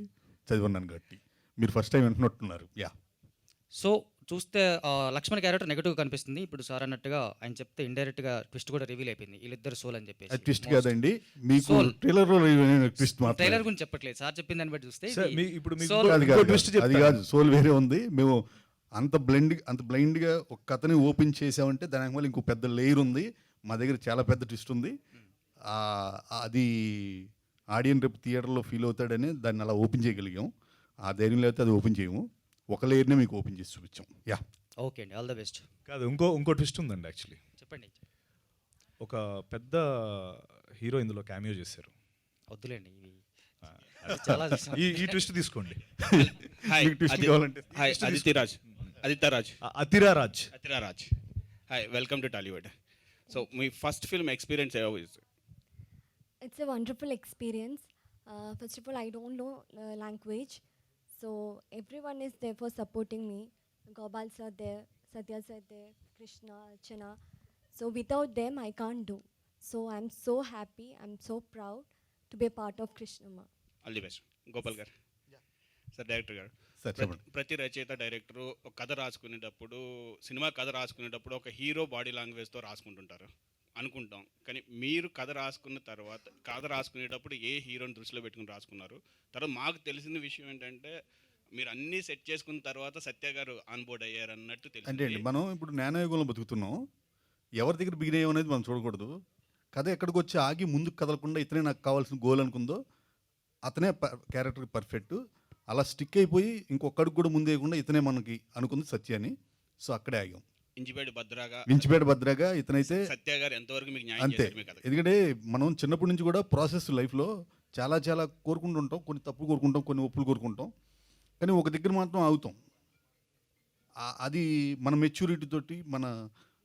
చదివన్నాను కాబట్టి మీరు ఫస్ట్ టైం వింటున్నట్టున్నారు. సో చూస్తే లక్ష్మణ్ క్యారెక్టర్ నెగిటివ్ కనిపిస్తుంది. ఇప్పుడు సార్ అన్నట్టుగా ఆయన చెప్తే ఇండైరెక్ట్గా ట్విస్ట్ కూడా రివీల్ అయిపోయింది, వీళ్ళిద్దరు సోల్ అని చెప్పేసి. ట్విస్ట్ కాదండి, మీకు ట్రైలర్ గురించి చెప్పట్లేదు, సార్ చెప్పిన దాన్ని బట్టి చూస్తే అది కాదు, సోల్ వేరే ఉంది. మేము అంత బ్లైండ్గా ఒక కథని ఓపెన్ చేసామంటే దానికి మళ్ళీ ఇంకో పెద్ద లేయర్ ఉంది. మా దగ్గర చాలా పెద్ద ట్విస్ట్ ఉంది. అది ఆడియన్ రేపు థియేటర్లో ఫీల్ అవుతాడని దాన్ని అలా ఓపెన్ చేయగలిగాం. ఆ ధైర్యం లేకపోతే అది ఓపెన్ చేయము, ఒక లేయర్నే మీకు ఓపెన్ చేసి చూపించాం. ఓకే అండి, ఆల్ ద బెస్ట్. కాదు, ఇంకో ట్విస్ట్ ఉందండి. యాక్చువల్లీ చెప్పండి. ఒక పెద్ద హీరో ఇందులో క్యామియో చేశారు. వద్దులేండి, ఈ ట్విస్ట్ తీసుకోండి. Athiraj. Hi, welcome to Tollywood. So మీ first film experience how is it? It's a wonderful experience. First of all, I don't know language, so everyone is there for supporting me. Gopal sir there, Satya sir there, Krishna, Archana. So without them, I can't do. So I'm so happy, I'm so proud to be a part of Krishnama. All the best. Gopal garu. Sir, director గారు, ప్రతి రచయిత director ఒక కథ రాసుకునేటప్పుడు, cinema కథ రాసుకునేటప్పుడు ఒక hero body లాంగ్వేజ్తో రాసుకుంటుంటారు అనుకుంటాం. కానీ మీరు కథ రాసుకునేటప్పుడు ఏ హీరోని దృష్టిలో పెట్టుకుని రాసుకున్నారు? తర్వాత మాకు తెలిసిన విషయం ఏంటంటే మీరు అన్నీ సెట్ చేసుకున్న తర్వాత సత్య గారు ఆన్ బోర్డ్ అయ్యారు అన్నట్టు తెలిసింది. అంటే అండి, మనం ఇప్పుడు జ్ఞానయుగంలో బతుకుతున్నాం. ఎవరి దగ్గర బిగిన్ అయ్యాం అనేది మనం చూడకూడదు. కథ ఎక్కడికి వచ్చి ఆగి ముందుకు కదలకుండా ఇతనే నాకు కావాల్సిన గోల్ అనుకుందో అతనే క్యారెక్టర్ పర్ఫెక్ట్. అలా స్టిక్ అయిపోయి ఇంకొకడికి కూడా ముందేయకుండా ఇతనే మనకి అనుకుంది సత్య అని. సో అక్కడే ఆగాం. వించిపేట భద్రగా ఇతనైతే సత్య గారు ఎంతవరకు మీకు న్యాయం అంతే. చేశారు? ఎందుకంటే మనం చిన్నప్పటి నుంచి కూడా ప్రాసెస్ లైఫ్లో చాలా కోరుకుంటుంటాం. కొన్ని తప్పులు కోరుకుంటాం, కొన్ని ఒప్పులు కోరుకుంటాం. కానీ ఒక దగ్గర మాత్రం ఆగుతాం. అది మన మెచ్యూరిటీ తోటి, మన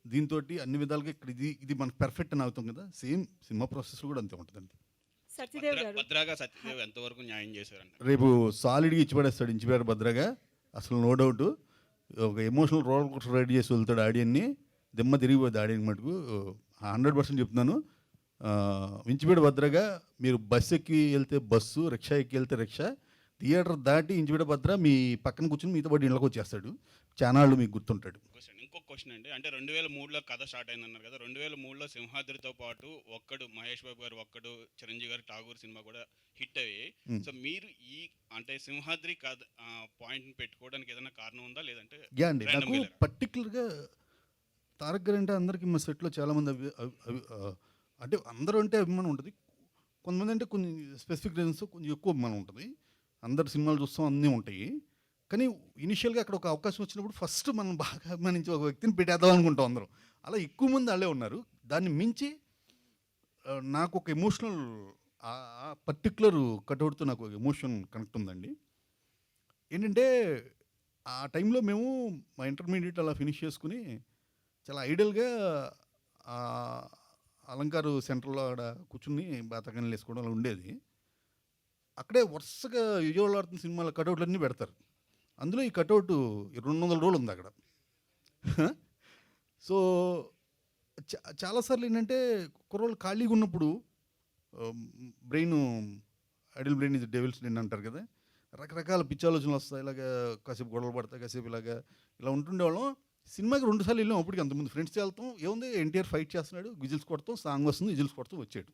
దీంతో అన్ని విధాలుగా ఇక్కడ ఇది మనకు పర్ఫెక్ట్ అని అవుతాం కదా. సేమ్ సినిమా ప్రాసెస్లో కూడా అంతే ఉంటుందండి. భద్రాగా సత్యదేవ్ ఎంతవరకు న్యాయం చేశారంట? రేపు సాలిడ్గా ఇచ్చిపడేస్తాడు ఇంచిపేట భద్రగా, అసలు నో డౌట్. ఒక ఎమోషనల్ రోల్ కోస్టర్ రైడ్ చేసి వెళ్తాడు ఆడియన్ని, దిమ్మ తిరిగిపోద్ది ఆడియన్ మటుకు. 100% చెప్తున్నాను. ఇంచిపేట భద్రగా మీరు బస్సు ఎక్కి వెళ్తే బస్సు, రిక్షా ఎక్కి వెళ్తే రిక్షా, థియేటర్ దాటి ఇంచిపేట భద్ర మీ పక్కన కూర్చొని మీతో పాటు ఇళ్ళకి వచ్చేస్తాడు. చానాళ్ళు మీకు గుర్తుంటాడు. ఇంకొక క్వశ్చన్ అండి, అంటే 2003లో కథ స్టార్ట్ అయిందన్నారు కదా, 2003లో సింహాద్రితో పాటు ఒక్కడు మహేష్ బాబు గారు, ఒక్కడు చిరంజీవి గారు ఠాగూర్ సినిమా కూడా హిట్ అయ్యాయి. సో మీరు ఈ అంటే సింహాద్రి కథ పాయింట్ని పెట్టుకోవడానికి ఏదైనా కారణం ఉందా, లేదంటే? అండి నాకు పర్టికులర్గా తారక్ గారు అంటే అందరికీ మా సెట్లో చాలామంది అంటే అందరూ అంటే అభిమానం ఉంటుంది. కొంతమంది అంటే కొన్ని స్పెసిఫిక్ రీజన్స్ కొంచెం ఎక్కువ అభిమానం ఉంటుంది. అందరు సినిమాలు చూస్తాం, అన్నీ ఉంటాయి. కానీ ఇనిషియల్గా అక్కడ ఒక అవకాశం వచ్చినప్పుడు ఫస్ట్ మనం బాగా అభిమానించి ఒక వ్యక్తిని పెట్టేద్దాం అనుకుంటాం అందరం. అలా ఎక్కువ మంది వాళ్ళే ఉన్నారు. దాన్ని మించి నాకు ఒక ఎమోషనల్ పర్టికులర్ కట్అవుట్తో నాకు ఒక ఎమోషన్ కనెక్ట్ ఉందండి. ఏంటంటే ఆ టైంలో మేము మా ఇంటర్మీడియట్ అలా ఫినిష్ చేసుకుని చాలా ఐడియల్గా అలంకారు సెంటర్లో ఆడ కూర్చుని బాతకాయలు వేసుకోవడం అలా ఉండేది. అక్కడే వరుసగా విజయవాడ ఆడుతున్న సినిమాల కటౌట్లన్నీ పెడతారు. అందులో ఈ కటౌట్ 200 రోజులు ఉంది అక్కడ. సో చాలాసార్లు ఏంటంటే కుర్రోళ్ళు ఖాళీగా ఉన్నప్పుడు ఐడియల్ బ్రెయిన్ ఇది డెవిల్స్ బ్రెయిన్ అంటారు కదా, రకరకాల పిచ్చి ఆలోచనలు వస్తాయి. ఇలాగ కాసేపు గొడవలు పడతాయి, కాసేపు ఇలా ఉంటుండేవాళ్ళం. సినిమాకి 2 సార్లు వెళ్ళాం. అప్పటికి అంతకుముందు ఫ్రెండ్స్ వెళ్తాం, ఏముంది ఎన్టీఆర్ ఫైట్ చేస్తున్నాడు, విజిల్స్ కొడతాం, సాంగ్ వస్తుంది, విజిల్స్ కొడతాం, వచ్చాడు.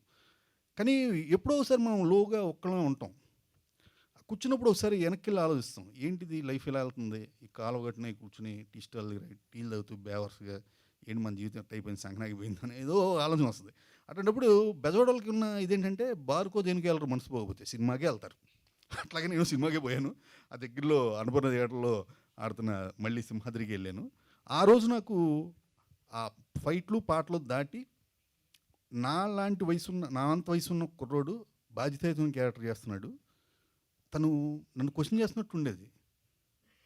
కానీ ఎప్పుడో ఒకసారి మనం లోగా ఒక్కళ్ళమే ఉంటాం. కూర్చున్నప్పుడు ఒకసారి వెనక్కి వెళ్ళి ఆలోచిస్తాం, ఏంటిది లైఫ్ ఎలా వెళ్తుంది, ఈ కాలువ గట్టిన కూర్చుని టీ టీలు తాగుతూ బేవర్స్గా, ఏంటి మన జీవితం ఎట్ట అయిపోయింది, సంఘనాగిపోయిందని ఏదో ఆలోచన వస్తుంది. అటువంటిప్పుడు బెజవాడలకి ఉన్న ఇదేంటంటే బార్కో దేనికి వెళ్ళరు, మనసు పోకపోతే సినిమాకే వెళ్తారు. అట్లాగే నేను సినిమాకే పోయాను. ఆ దగ్గరలో అన్నపూర్ణ థియేటర్లో ఆడుతున్న మళ్ళీ సింహాద్రికి వెళ్ళాను. ఆ రోజు నాకు ఆ ఫైట్లు పాటలు దాటి నా అంత వయసున్న కుర్రోడు బాధ్యతాయుతమైన క్యారెక్టర్ చేస్తున్నాడు. తను నన్ను క్వశ్చన్ చేస్తున్నట్టు ఉండేది.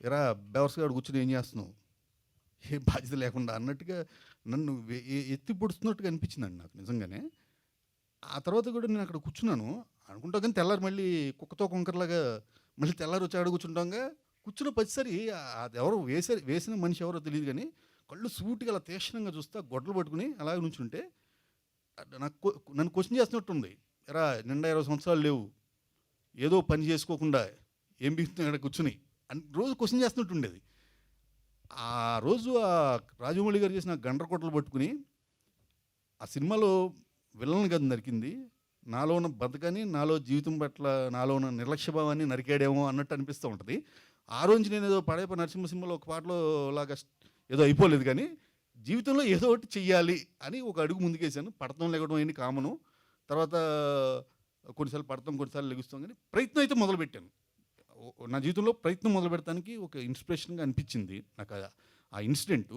ఎరా బెవర్స్గా కూర్చొని ఏం చేస్తున్నావు, ఏ బాధ్యత లేకుండా అన్నట్టుగా నన్ను ఎత్తి పొడుస్తున్నట్టుగా అనిపించిందండి నాకు నిజంగానే. ఆ తర్వాత కూడా నేను అక్కడ కూర్చున్నాను అనుకుంటా, కానీ తెల్లారి మళ్ళీ కుక్కతో కొంకరలాగా మళ్ళీ తెల్లారి వచ్చి ఆడ కూర్చుంటాగా. కూర్చున్న పదిసారి అది ఎవరో వేసిన మనిషి ఎవరో తెలియదు, కానీ కళ్ళు సూటిగా అలా తీక్షణంగా చూస్తా గొడ్డలు పట్టుకుని అలాగే నుంచుంటే నన్ను క్వశ్చన్ చేస్తున్నట్టుంది. ఎరా నిండా 20 సంవత్సరాలు లేవు, ఏదో పని చేసుకోకుండా ఏం బిగుతున్నాయి అక్కడ కూర్చుని అని రోజు క్వశ్చన్ చేస్తున్నట్టు ఉండేది. ఆ రోజు ఆ రాజమౌళి గారు చేసిన గండ్రకొట్టలు పట్టుకుని ఆ సినిమాలో విలన్ గది నరికింది, నాలో ఉన్న బతకని, నాలో జీవితం పట్ల నాలో ఉన్న నిర్లక్ష్యభావాన్ని నరికాడేమో అన్నట్టు అనిపిస్తూ ఉంటుంది. ఆ రోజు నేను ఏదో పడేప నరసింహ సినిమాలో ఒక పాటలో లాగా ఏదో అయిపోలేదు, కానీ జీవితంలో ఏదో ఒకటి చెయ్యాలి అని ఒక అడుగు ముందుకేసాను. పడతాం లెగడం అయింది కామను. తర్వాత కొన్నిసార్లు పడతాం, కొన్నిసార్లు లెగుస్తాం, కానీ ప్రయత్నం అయితే మొదలుపెట్టాను. నా జీవితంలో ప్రయత్నం మొదలు పెడతానికి ఒక ఇన్స్పిరేషన్గా అనిపించింది నాకు ఆ ఇన్సిడెంటు.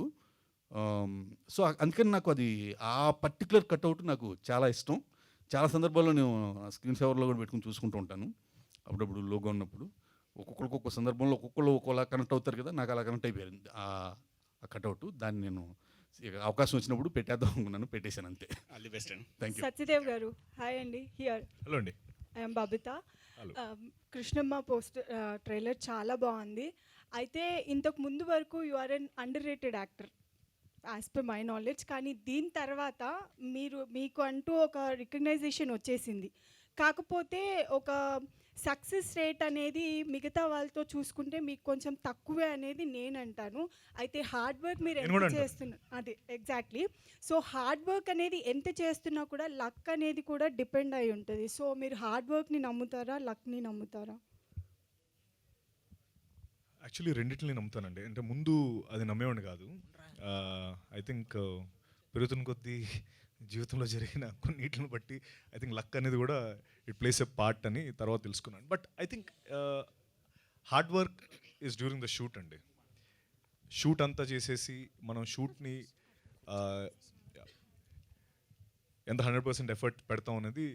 సో అందుకని నాకు అది ఆ పర్టికులర్ కట్అవుట్ నాకు చాలా ఇష్టం. చాలా సందర్భాల్లో నేను స్క్రీన్ సేవర్లో కూడా పెట్టుకుని చూసుకుంటూ ఉంటాను అప్పుడప్పుడు లోగా ఉన్నప్పుడు. ఒక్కొక్కరికి ఒక్కొక్క సందర్భంలో ఒక్కొక్కరు ఒక్కోలా కనెక్ట్ అవుతారు కదా, నాకు అలా కనెక్ట్ అయిపోయింది ఆ కట్అవుట్. దాన్ని నేను అవకాశం వచ్చినప్పుడు పెట్టేద్దాం అనుకున్నాను, పెట్టేశాను అంతే. ఆల్ ది బెస్ట్ అండి. Thank you. Satyadev garu hi అండి. హియర్ హలో అండి. ఐఎమ్ బబిత. కృష్ణమ్మ ట్రైలర్ చాలా బాగుంది. అయితే ఇంతకు ముందు వరకు you are an underrated actor as per my knowledge. కానీ దీని తర్వాత మీకు అంటూ ఒక రికగ్నైజేషన్ వచ్చేసింది. కాకపోతే ఒక సక్సెస్ రేట్ అనేది మిగతా వాళ్ళతో చూసుకుంటే మీకు కొంచెం తక్కువే అనేది నేను అంటాను. అయితే హార్డ్ వర్క్ మీరు ఎంత చేస్తున్నారు, అదే ఎగ్జాక్ట్లీ. సో హార్డ్ వర్క్ అనేది ఎంత చేస్తున్నా కూడా లక్ అనేది కూడా డిపెండ్ అయి ఉంటుంది. సో మీరు హార్డ్ వర్క్ని నమ్ముతారా, లక్ని నమ్ముతారా? యాక్చువల్లీ రెండింటిని నమ్ముతానండి. అంటే ముందు అది నమ్మేవాడిని కాదు. ఐ థింక్ పెరుగుతున్న కొద్దీ జీవితంలో జరిగిన కొన్నిటిని బట్టి ఐ థింక్ లక్ అనేది కూడా ఇట్ ప్లేస్ ఎ పార్ట్ అని తర్వాత తెలుసుకున్నాను. But I think hard work is during the shoot అండి. షూట్ అంతా చేసేసి మనం షూట్ని ఎంత 100% ఎఫర్ట్ పెడతాం అనేది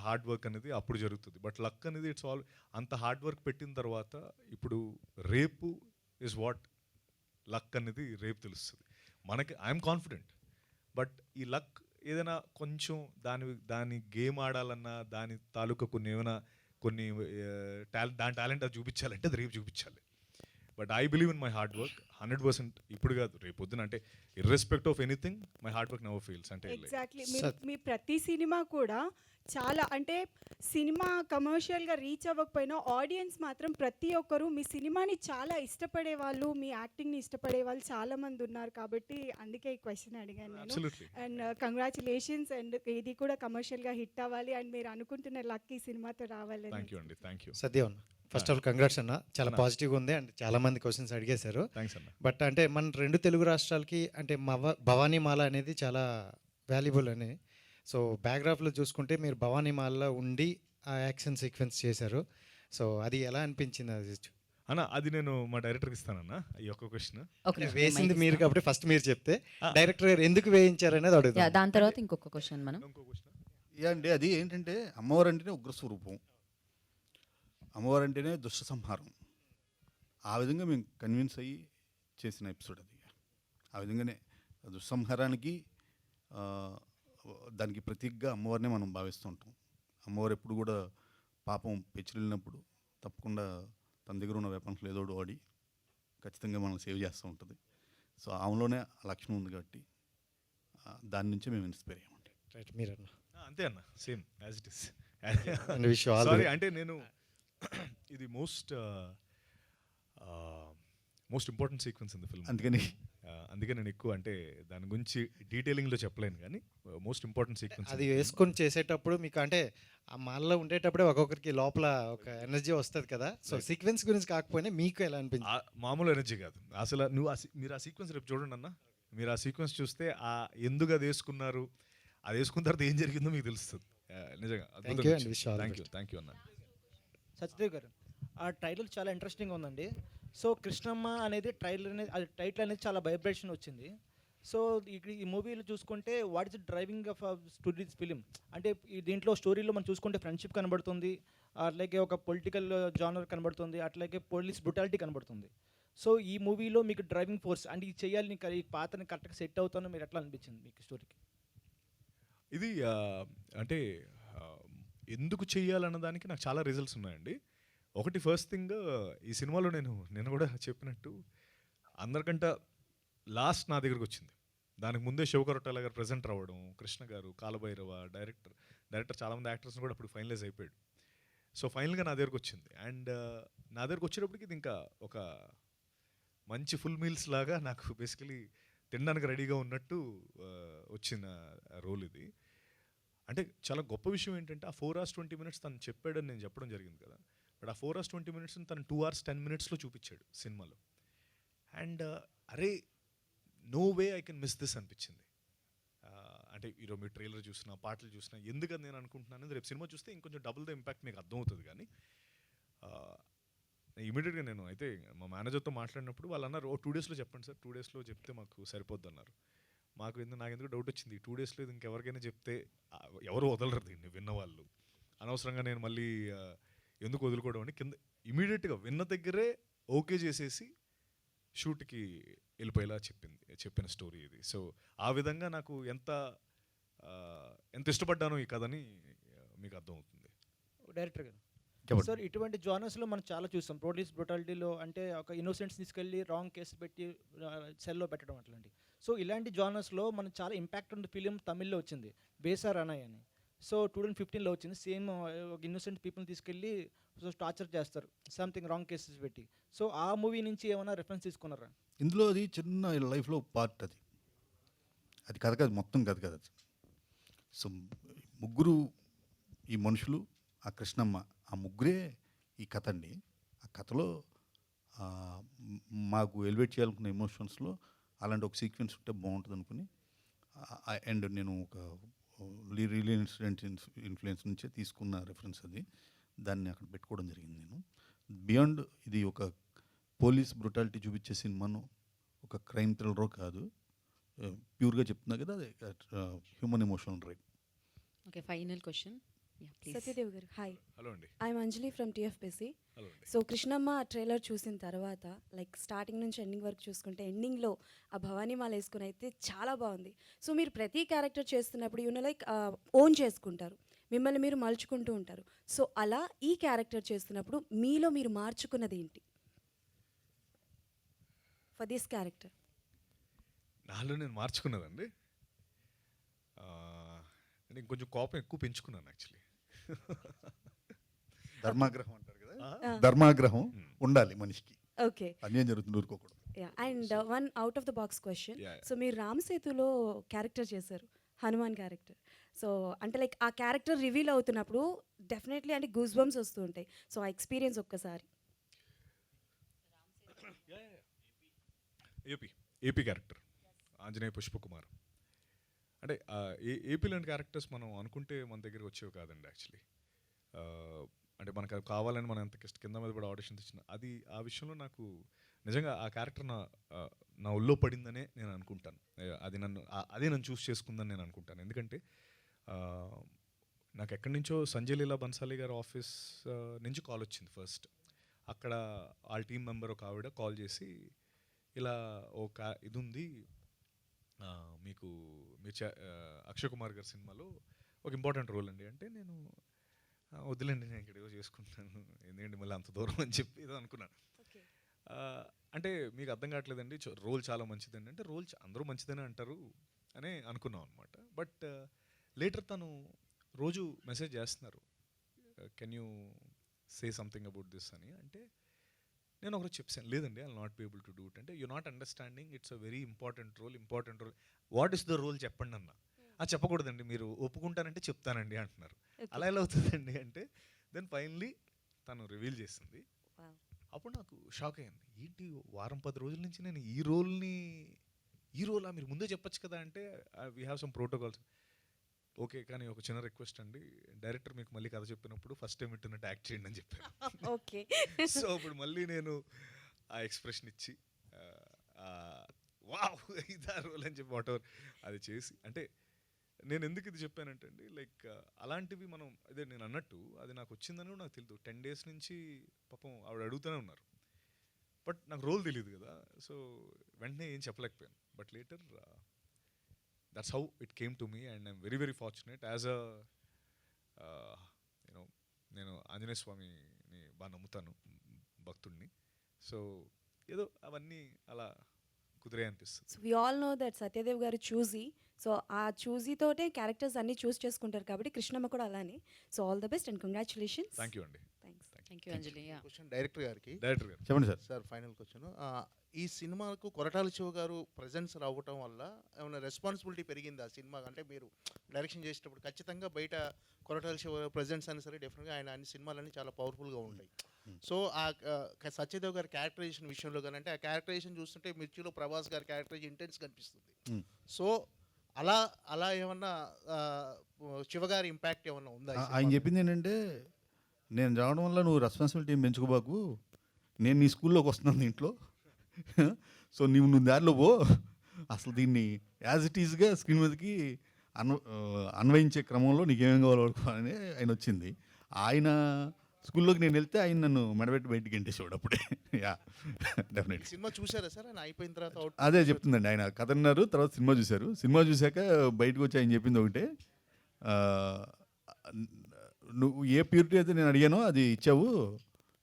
హార్డ్ వర్క్ అనేది అప్పుడు జరుగుతుంది. బట్ లక్ అనేది ఇట్స్ ఆల్ అంత హార్డ్ వర్క్ పెట్టిన తర్వాత ఇప్పుడు రేపు ఇస్ వాట్ లక్ అనేది రేపు తెలుస్తుంది మనకి. ఐఎమ్ కాన్ఫిడెంట్, బట్ ఈ లక్ ఏదైనా కొంచెం దాని గేమ్ ఆడాలన్నా దాని తాలూకా కొన్ని దాని టాలెంట్ అది చూపించాలంటే అది రేపు చూపించాలి. But I believe in my hard work 100%. ఇప్పుడు కాదు, రేపు పొద్దున, అంటే irrespective of anything my hard work never fails. అంటే ఎగ్జాక్ట్లీ మీ ప్రతి సినిమా కూడా చాలా, అంటే సినిమా కమర్షియల్గా రీచ్ అవ్వకపోయినా ఆడియన్స్ మాత్రం ప్రతి ఒక్కరు మీ సినిమాని చాలా ఇష్టపడే వాళ్ళు, మీ యాక్టింగ్ని ఇష్టపడే వాళ్ళు చాలామంది ఉన్నారు. కాబట్టి అందుకే ఈ క్వశ్చన్ అడిగాను నేను. And congratulations. అండ్ ఇది కూడా కమర్షియల్గా హిట్ అవ్వాలి అండ్ మీరు అనుకుంటున్న లక్ ఈ సినిమాతో రావాలని. థ్యాంక్ యూ అండి. థ్యాంక్ యూ సత్యం అన్న. ఫస్ట్ ఆఫ్ ఆల్ కంగ్రాట్స్ అన్న, చాలా పాజిటివ్గా ఉంది అండ్ చాలా మంది క్వశ్చన్స్ అడిగేశారు. థ్యాంక్స్ అన్న. బట్ అంటే మన 2 తెలుగు రాష్ట్రాలకి అంటే భవానీమాల అనేది చాలా వాల్యుబుల్ అని. సో బ్యాక్గ్రాఫ్లో చూసుకుంటే మీరు భవానీమాలలో ఉండి ఆ యాక్షన్ సీక్వెన్స్ చేశారు. సో అది ఎలా అనిపించింది? అది అన్న అది నేను మా డైరెక్టర్కి ఇస్తానన్న ఈ ఒక్క క్వశ్చన్. వేసింది మీరు కాబట్టి ఫస్ట్ మీరు చెప్తే డైరెక్టర్ గారు ఎందుకు వేయించారనేది అడుగుతాం. దాని తర్వాత ఇంకొక క్వశ్చన్ మనం. అండి అది ఏంటంటే అమ్మవారు అంటేనే ఉగ్రస్వరూపం, అమ్మవారు అంటేనే దుష్ట సంహారం. ఆ విధంగా మేము కన్విన్స్ అయ్యి చేసిన ఎపిసోడ్ అది. ఆ విధంగానే దుస్సంహారానికి దానికి ప్రతీకగా అమ్మవారినే మనం భావిస్తూ ఉంటాం. అమ్మవారు ఎప్పుడు కూడా పాపం పెచ్చిరిల్లినప్పుడు తప్పకుండా తన దగ్గర ఉన్న వెపన్స్ ఏదో వాడి ఖచ్చితంగా మనం సేవ్ చేస్తూ ఉంటుంది. సో ఆమెలోనే ఆ లక్షణం ఉంది కాబట్టి దాని నుంచే మేము ఇన్స్పైర్ అయ్యామండి. రైట్, మీరన్నా అంతే అన్న, same as it is. Sorry అంటే నేను ఇది most important sequence in the film, అందుకే నేను ఎక్కువ అంటే దాని గురించి డీటెయిలింగ్లో చెప్పలేను, కానీ మోస్ట్ ఇంపార్టెంట్ సీక్వెన్స్. అది వేసుకొని చేసేటప్పుడు మీకు అంటే ఆ మాల్లో ఉండేటప్పుడే ఒక్కొక్కరికి లోపల ఒక ఎనర్జీ వస్తుంది కదా. సో సీక్వెన్స్ గురించి కాకపోయినా మీకు ఎలా అనిపించింది? మామూలు ఎనర్జీ కాదు అసలు. మీరు ఆ సీక్వెన్స్ రేపు చూడండి అన్న, మీరు ఆ సీక్వెన్స్ చూస్తే ఎందుకు అది వేసుకున్నారు, అది వేసుకున్న తర్వాత ఏం జరిగిందో మీకు తెలుస్తుంది. నిజంగా థ్యాంక్ యూ అన్న. సత్యదేవ్ గారు, ఆ ట్రైలర్ చాలా ఇంట్రెస్టింగ్ ఉందండి. సో కృష్ణమ్మ అనేది ట్రైలర్ అనేది, అది టైటిల్ అనేది చాలా వైబ్రేషన్ వచ్చింది. సో ఈ మూవీలో చూసుకుంటే what is the driving of this film అంటే దీంట్లో స్టోరీలో మనం చూసుకుంటే ఫ్రెండ్షిప్ కనబడుతుంది, అట్లాగే ఒక పొలిటికల్ జానర్ కనబడుతుంది, అట్లాగే పోలీస్ బ్రుటాలిటీ కనబడుతుంది. సో ఈ మూవీలో మీకు డ్రైవింగ్ ఫోర్స్ అంటే ఇది చేయాలి, ఈ పాత్రని కరెక్ట్గా సెట్ అవుతానో మీరు ఎట్లా అనిపించింది మీకు స్టోరీకి? ఇది అంటే ఎందుకు చెయ్యాలన్న దానికి నాకు చాలా రిజల్ట్స్ ఉన్నాయండి. ఒకటి ఫస్ట్ థింగ్, ఈ సినిమాలో నేను కూడా చెప్పినట్టు అందరికంటే లాస్ట్ నా దగ్గరకు వచ్చింది. దానికి ముందే శివకరొట్టాల గారు ప్రెజెంట్ అవ్వడం, కృష్ణ గారు, కాలభైరవ డైరెక్టర్ చాలామంది యాక్టర్స్ని కూడా అప్పుడు ఫైనలైజ్ అయిపోయాడు. సో ఫైనల్గా నా దగ్గరకు వచ్చింది. అండ్ నా దగ్గరకు వచ్చేటప్పటికి ఇది ఇంకా ఒక మంచి ఫుల్ మీల్స్ లాగా నాకు బేసికలీ తినడానికి రెడీగా ఉన్నట్టు వచ్చిన రోల్ ఇది. అంటే చాలా గొప్ప విషయం ఏంటంటే ఆ 4 hours 20 minutes తను చెప్పాడని నేను చెప్పడం జరిగింది కదా, బట్ ఆ 4 hours 20 minutes తను 2 hours 10 minutesలో చూపించాడు సినిమాలో. అండ్ అరే no way I can miss this అనిపించింది. అంటే ఈరోజు మీరు ట్రైలర్ చూసినా పాటలు చూసినా ఎందుకని నేను అనుకుంటున్నాను, రేపు సినిమా చూస్తే ఇంకొంచెం డబుల్ ద ఇంపాక్ట్ మీకు అర్థమవుతుంది. కానీ ఇమీడియట్గా నేను అయితే మా మేనేజర్తో మాట్లాడినప్పుడు వాళ్ళు అన్నారు, 2 daysలో చెప్పండి సార్, 2 daysలో చెప్తే మాకు సరిపోద్ది అన్నారు. నాకు ఎందుకు డౌట్ వచ్చింది, 2 daysలో ఇది ఇంకెవరికైనా చెప్తే ఎవరు వదలరు దీన్ని విన్నవాళ్ళు, అనవసరంగా నేను మళ్ళీ ఎందుకు వదులుకోవడం అని కింద ఇమీడియట్గా విన్న దగ్గరే ఓకే చేసేసి షూట్కి వెళ్ళిపోయేలా చెప్పిన స్టోరీ ఇది. సో ఆ విధంగా నాకు ఎంత ఇష్టపడ్డానో ఈ కథని మీకు అర్థమవుతుంది. డైరెక్టర్ గారు సార్, ఇటువంటి జానర్స్లో మనం చాలా చూస్తాం. పోలీస్ బ్రుటాలిటీలో అంటే ఒక ఇన్నోసెంట్స్ తీసుకెళ్ళి రాంగ్ కేసు పెట్టి సెల్లో పెట్టడం అట్లాంటి. సో ఇలాంటి జానర్స్లో మనం చాలా ఇంపాక్ట్ ఉన్న ఫిలిం తమిళ్లో వచ్చింది, బేసార్ అనాయ్ అని. సో 2015లో వచ్చింది. సేమ్ ఒక ఇన్నోసెంట్ పీపుల్ని తీసుకెళ్ళి టార్చర్ చేస్తారు, సంథింగ్ రాంగ్ కేసెస్ పెట్టి. సో ఆ మూవీ నుంచి ఏమైనా రెఫరెన్స్ తీసుకున్నారా? ఇందులో అది చిన్న లైఫ్లో పార్ట్, అది కథ కాదు, మొత్తం కథ కాదు అది. సో ముగ్గురు ఈ మనుషులు, ఆ కృష్ణమ్మ, ఆ ముగ్గురే ఈ కథ అండి. ఆ కథలో మాకు ఎలివేట్ చేయాలనుకున్న ఎమోషన్స్లో అలాంటి ఒక సీక్వెన్స్ ఉంటే బాగుంటుంది అనుకుని, అండ్ నేను ఒక రియల్ ఇన్సిడెంట్ ఇన్ఫ్లుయెన్స్ నుంచే తీసుకున్న రెఫరెన్స్ అది, దాన్ని అక్కడ పెట్టుకోవడం జరిగింది. నేను బియాండ్ ఇది ఒక పోలీస్ బ్రుటాలిటీ చూపించే సినిమాను, ఒక క్రైమ్ థ్రిల్లరో కాదు, ప్యూర్గా చెప్తున్నా కదా, అది human emotional drive. Okay, final question. Satyadev garu hi. Hello అండి. I'm Anjali from TFPC. Hello అండి. సో కృష్ణమ్మ ట్రైలర్ చూసిన తర్వాత లైక్ స్టార్టింగ్ నుంచి ఎండింగ్ వరకు చూసుకుంటే ఎండింగ్లో ఆ భవానీ మాల వేసుకుని అయితే చాలా బాగుంది. సో మీరు ప్రతి క్యారెక్టర్ చేస్తున్నప్పుడు లైక్ ఓన్ చేసుకుంటారు, మిమ్మల్ని మీరు మలుచుకుంటూ ఉంటారు. సో అలా ఈ క్యారెక్టర్ చేస్తున్నప్పుడు మీలో మీరు మార్చుకున్నది ఏంటి ఫర్ దిస్ క్యారెక్టర్? నాలో నేను మార్చుకున్నదండి, నేను కొంచెం కోపం ఎక్కువ పెంచుకున్నాను యాక్చువల్లీ. ధర్మాగ్రహం అంటారు కదా, ధర్మాగ్రహం ఉండాలి మనిషికి. ఓకే, అన్యాయం జరుగుతుంది ఊరుకోకూడదు. And one out of the box question. So మీరు రామసేతులో క్యారెక్టర్ చేశారు, హనుమాన్ క్యారెక్టర్. సో అంటే లైక్ ఆ క్యారెక్టర్ రివీల్ అవుతున్నప్పుడు డెఫినెట్లీ అంటే గూస్ బంప్స్ వస్తూ ఉంటాయి. సో ఆ ఎక్స్పీరియన్స్ ఒక్కసారి. AP character Anjaneya Pushpakumar. అంటే ఏపీ లాంటి క్యారెక్టర్స్ మనం అనుకుంటే మన దగ్గరికి వచ్చేవి కాదండి యాక్చువల్లీ. అంటే మనకు అది కావాలని మనం ఎంత కింద మీద కూడా ఆడిషన్స్ ఇచ్చిన అది ఆ విషయంలో నాకు నిజంగా ఆ క్యారెక్టర్ నా ఒళ్ళో పడిందనే నేను అనుకుంటాను. అదే నన్ను చూస్ చేసుకుందని నేను అనుకుంటాను. ఎందుకంటే నాకు ఎక్కడి నుంచో సంజయ్ లీలా బన్సాలి గారి ఆఫీస్ నుంచి కాల్ వచ్చింది ఫస్ట్. అక్కడ వాళ్ళ టీం మెంబర్ ఒక ఆవిడ కాల్ చేసి ఇలా ఒక ఇది ఉంది మీకు అక్షయ్ కుమార్ గారి సినిమాలో ఒక ఇంపార్టెంట్ రోల్ అండి అంటే, నేను వద్దులేండి నేను ఇక్కడ ఏదో చేసుకుంటున్నాను ఎందుకంటే మళ్ళీ అంత దూరం అని చెప్పి ఏదో అనుకున్నాను. అంటే మీకు అర్థం కావట్లేదండి, రోల్ చాలా మంచిదండి అంటే, రోల్ అందరూ మంచిదని అంటారు అని అనుకున్నాం అనమాట. బట్ లేటర్ తను రోజు మెసేజ్ చేస్తున్నారు, can you say something about this అని. అంటే నేను ఒకరోజు చెప్పాను, లేదండి I not be able to do it. అంటే you not understanding, it's a very important role. What is the role చెప్పండి అన్న. చెప్పకూడదండి, మీరు ఒప్పుకుంటానంటే చెప్తానండి అంటున్నారు. అలా ఎలా అవుతుందండి అంటే, దెన్ ఫైనలీ తను రివీల్ చేసింది. అప్పుడు నాకు షాక్ అయింది, ఏంటి వారం 10 రోజుల నుంచి నేను ఈ రోలా మీరు ముందే చెప్పొచ్చు కదా అంటే, we have some protocols. Okay, కానీ ఒక చిన్న రిక్వెస్ట్ అండి, డైరెక్టర్ మీకు మళ్ళీ కథ చెప్పినప్పుడు ఫస్ట్ టైం వింటున్నట్టు యాక్ట్ చేయండి అని చెప్పాను. ఓకే. సో అప్పుడు మళ్ళీ నేను ఆ ఎక్స్ప్రెషన్ ఇచ్చి వావ్ ఇదా రోల్ అని చెప్పి వాట్ ఎవర్ అది చేసి, అంటే నేను ఎందుకు ఇది చెప్పానంటే అండి, లైక్ అలాంటివి మనం అదే నేను అన్నట్టు అది నాకు వచ్చిందని కూడా నాకు తెలియదు. 10 days నుంచి పాపం ఆవిడ అడుగుతూనే ఉన్నారు, బట్ నాకు రోల్ తెలియదు కదా. సో వెంటనే ఏం చెప్పలేకపోయాను. But later that's how it came to me and I'm very very fortunate as a నేను ఆంజనేయ స్వామిని బాగా నమ్ముతాను, భక్తుడిని. సో ఏదో అవన్నీ అలా కుదిరే అనిపిస్తుంది. So we all know that Satyadev garu choosy. So ఆ చూజీతోటే క్యారెక్టర్స్ అన్ని చూస్ చేసుకుంటారు కాబట్టి కృష్ణమ్మ కూడా అలానే. So all the best and congratulations. Thank you అండి. Thank you Anjali. Question director గారికి. డైరెక్టర్ గారు చెప్పండి సార్. సార్ ఫైనల్ క్వశ్చన్, ఈ సినిమాకు కొరటాల శివ గారు ప్రజెన్స్ రావటం వల్ల ఏమైనా రెస్పాన్సిబిలిటీ పెరిగింది ఆ సినిమా? అంటే మీరు డైరెక్షన్ చేసేటప్పుడు ఖచ్చితంగా బయట కొరటాల శివ ప్రజెన్స్ అయినా సరే డెఫినెట్గా ఆయన అన్ని సినిమాలన్నీ చాలా పవర్ఫుల్గా ఉంటాయి. సో ఆ సత్యదేవ్ గారి క్యారెక్టరైజేషన్ విషయంలో కానీ, అంటే ఆ క్యారెక్టరైజేషన్ చూస్తుంటే మిర్చిలో ప్రభాస్ గారి క్యారెక్టరైజేషన్ ఇంటెన్స్ కనిపిస్తుంది. సో అలా ఏమన్నా శివగారి ఇంపాక్ట్ ఏమన్నా ఉందా? ఆయన చెప్పింది ఏంటంటే, నేను రావడం వల్ల నువ్వు రెస్పాన్సిబిలిటీ పెంచుకోబాకు, నేను నీ స్కూల్లోకి వస్తున్నాను దీంట్లో, సో నువ్వు దారిలో పో, అసలు దీన్ని యాజ్ ఇట్ ఈజ్గా స్క్రీన్ మీదకి అన్వయించే క్రమంలో నీకేమేం కావాలో అని ఆయన వచ్చింది. ఆయన స్కూల్లోకి నేను వెళ్తే ఆయన నన్ను మెడబెట్టి బయటికి గెంటేసేవాడు అప్పుడే. Yeah definite. సినిమా చూసారా సార్ ఆయన అయిపోయిన తర్వాత? అదే చెప్తుందండి, ఆయన కథ అన్నారు, తర్వాత సినిమా చూశారు. సినిమా చూశాక బయటకు వచ్చి ఆయన చెప్పింది ఒకటే, నువ్వు ఏ ప్యూరిటీ అయితే నేను అడిగానో అది ఇచ్చావు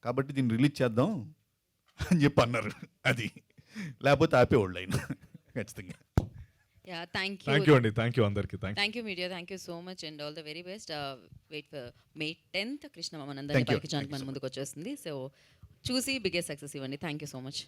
కాబట్టి దీన్ని రిలీజ్ చేద్దాం అని చెప్పి అన్నారు. అది లేకపోతే ఆపేవాళ్ళు ఆయన ఖచ్చితంగా. యా థ్యాంక్ యూ అండి. థ్యాంక్ యూ అందరికీ. Thank you media. Thank you so much and all the very best. Wait for May 10th Krishnamma మనందరినీ పలికించడానికి మన ముందుకు వచ్చేస్తుంది. సో చూసి బిగ్గెస్ట్ సక్సెస్ ఇవ్వండి. Thank you so much.